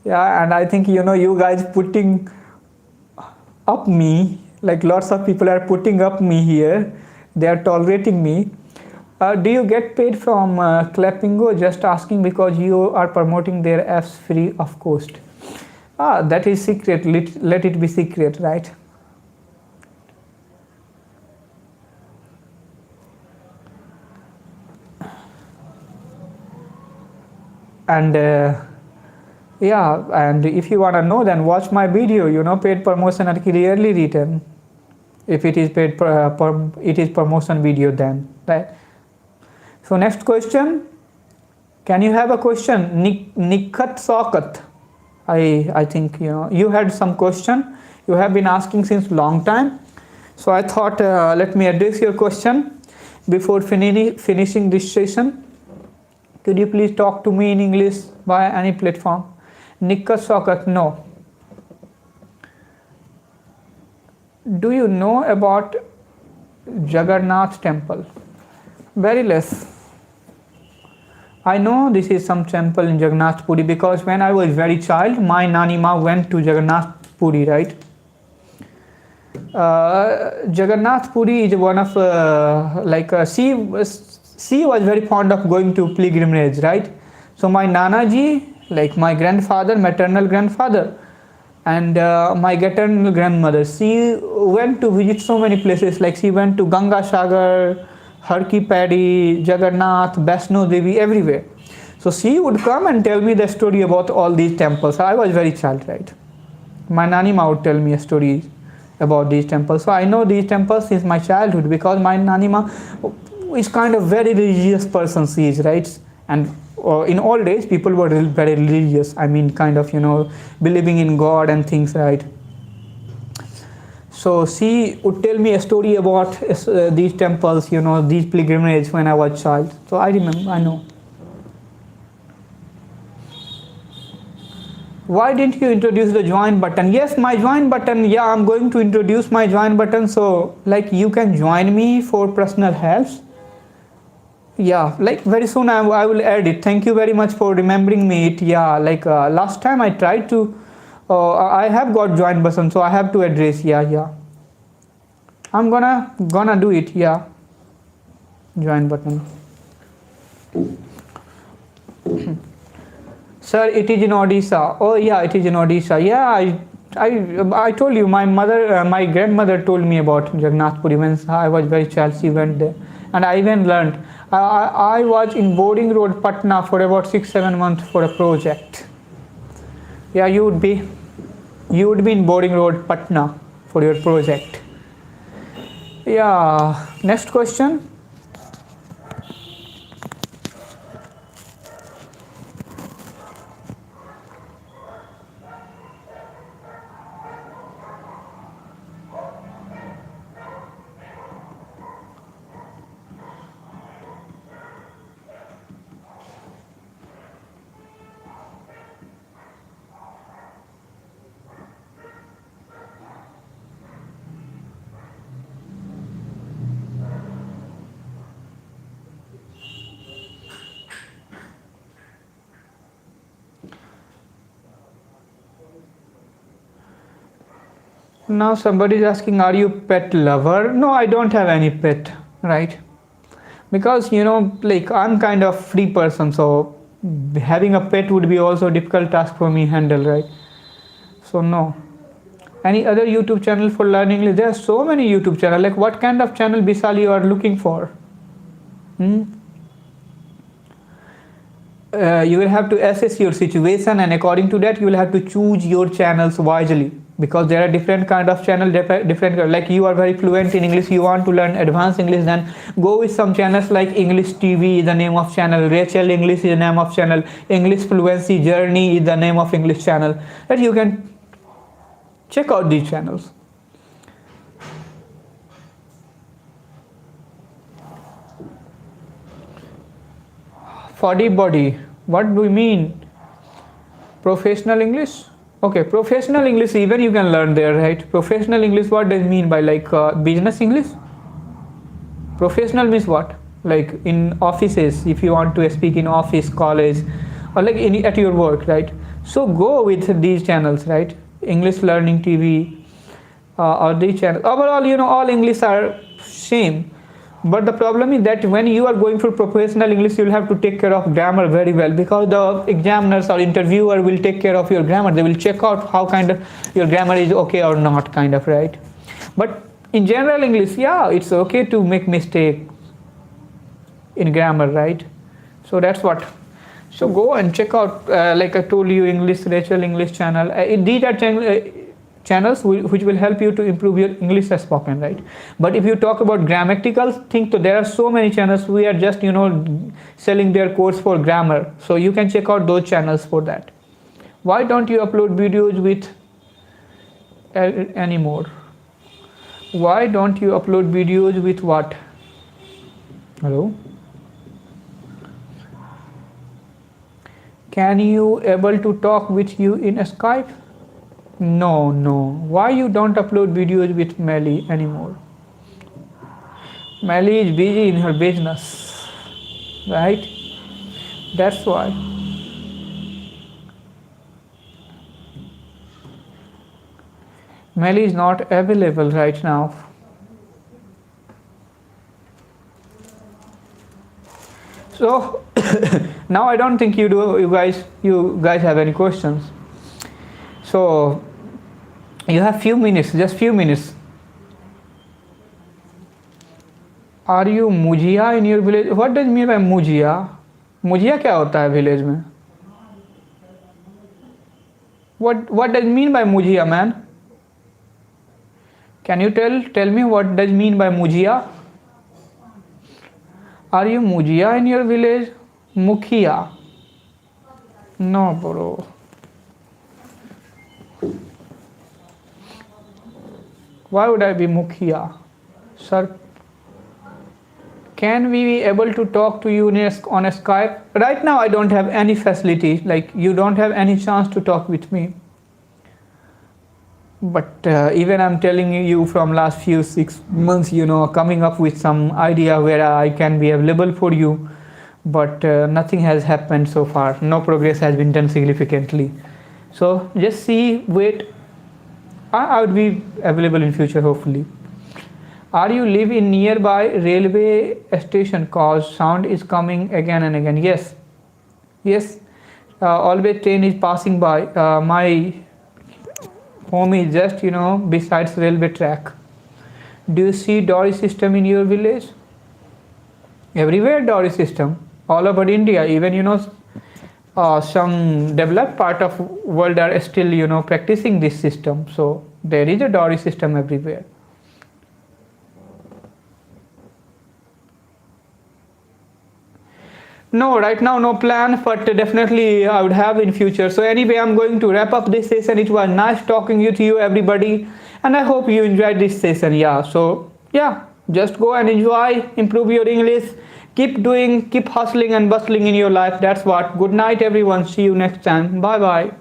Yeah, and I think you guys putting up me, like lots of people are putting up me here. They are tolerating me. Do you get paid from Clappingo? Just asking because you are promoting their apps free of cost. That is secret. Let it be secret, right? And yeah, and if you want to know, then watch my video. Paid promotion are clearly written. If it is paid it is promotion video, then right. So next question, can you have a question? Nikhat Sokat, I think you had some question you have been asking since long time, so I thought let me address your question before finishing this session. Could you please talk to me in English via any platform? Nikhat Sokat, no. Do you know about Jagannath temple? Very less. I know this is some temple in Jagannath Puri because when I was very child, my Nani Ma went to Jagannath Puri, right? Jagannath Puri is one of she was very fond of going to pilgrimage, right? So my Nana ji, like my grandfather, maternal grandfather, and my paternal grandmother, she went to visit so many places. Like she went to Ganga Sagar, Har Ki Pauri, Jagannath, Vaishno Devi, everywhere. So she would come and tell me the story about all these temples. I was very child, right? My Nani Ma would tell me a story about these temples. So I know these temples since my childhood because my Nani Ma is kind of very religious person, she is, right? And in old days people were very religious, I mean kind of believing in God and things, right? So she would tell me a story about these temples, these pilgrimages when I was child. So I remember, I know. Why didn't you introduce the join button? Yes, my join button, yeah, I'm going to introduce my join button, so like you can join me for personal helps. Yeah, like very soon I will add it. Thank you very much for remembering me it. Yeah, like last time I tried to I have got join button, so I have to address. Yeah, I'm gonna do it. Yeah, join button. Sir, it is in Odisha. Oh yeah, it is in Odisha. Yeah, I told you, my grandmother told me about Jagannath Puri when I was very child. She went there, and I even learned. I was in boarding road Patna for about 6-7 months for a project. Yeah, you would be in boarding road Patna for your project. Yeah, next question. Now somebody is asking, are you pet lover? No, I don't have any pet, right? Because like I'm kind of free person, so having a pet would be also a difficult task for me handle, right? So no. Any other YouTube channel for learning English? There are so many YouTube channels. Like what kind of channel, Bisal, you are looking for? You will have to assess your situation, and according to that you will have to choose your channels wisely, because there are different kind of channel, different, like you are very fluent in English, you want to learn advanced English, then go with some channels like English TV is the name of channel, Rachel English is the name of channel, English Fluency Journey is the name of English channel, that you can check out these channels. Body, what do you mean? Professional English? Okay, professional English even you can learn there, right? Professional English, what does it mean by like business English? Professional means what? Like in offices, if you want to speak in office, college, or like at your work, right? So go with these channels, right? English learning TV, or these channels. Overall, all English are same. But the problem is that when you are going for professional English, you will have to take care of grammar very well, because the examiners or interviewer will take care of your grammar. They will check out how kind of your grammar is okay or not, kind of, right? But in general English, yeah, it's okay to make mistake in grammar, right? So that's what. So go and check out, like I told you, English Rachel English channel. These are channels which will help you to improve your English as spoken, right? But if you talk about grammatical things, so there are so many channels. We are just selling their course for grammar, so you can check out those channels for that. Why don't you upload videos with anymore? Why don't you upload videos with what? Hello? Can you able to talk with you in Skype? No. Why you don't upload videos with Melly anymore? Melly is busy in her business, right? That's why. Melly is not available right now. So now I don't think you guys have any questions. So you have few minutes, just few minutes. Are you Mujia in your village? What does it mean by Mujia? Mujia क्या होता है village में? What does it mean by Mujia, man? Can you tell me what does it mean by Mujia? Are you Mujia in your village? Mukhiya. No, bro. Why would I be Mukhiya? Sir, can we be able to talk to you on a Skype? Right now I don't have any facility, like you don't have any chance to talk with me. But even I'm telling you from last few 6 months, coming up with some idea where I can be available for you, but nothing has happened so far. No progress has been done significantly. So just wait. I would be available in future, hopefully. Are you live in nearby railway station? Cause sound is coming again and again. Yes. Always train is passing by. My home is just besides railway track. Do you see Dory system in your village? Everywhere Dory system, all over India. Even some developed part of world are still practicing this system. So there is a Dory system everywhere. No, right now no plan, but definitely I would have in future. So anyway, I'm going to wrap up this session. It was nice talking to you everybody, and I hope you enjoyed this session. Just go and enjoy, improve your English, keep hustling and bustling in your life. That's what. Good night everyone. See you next time. Bye bye.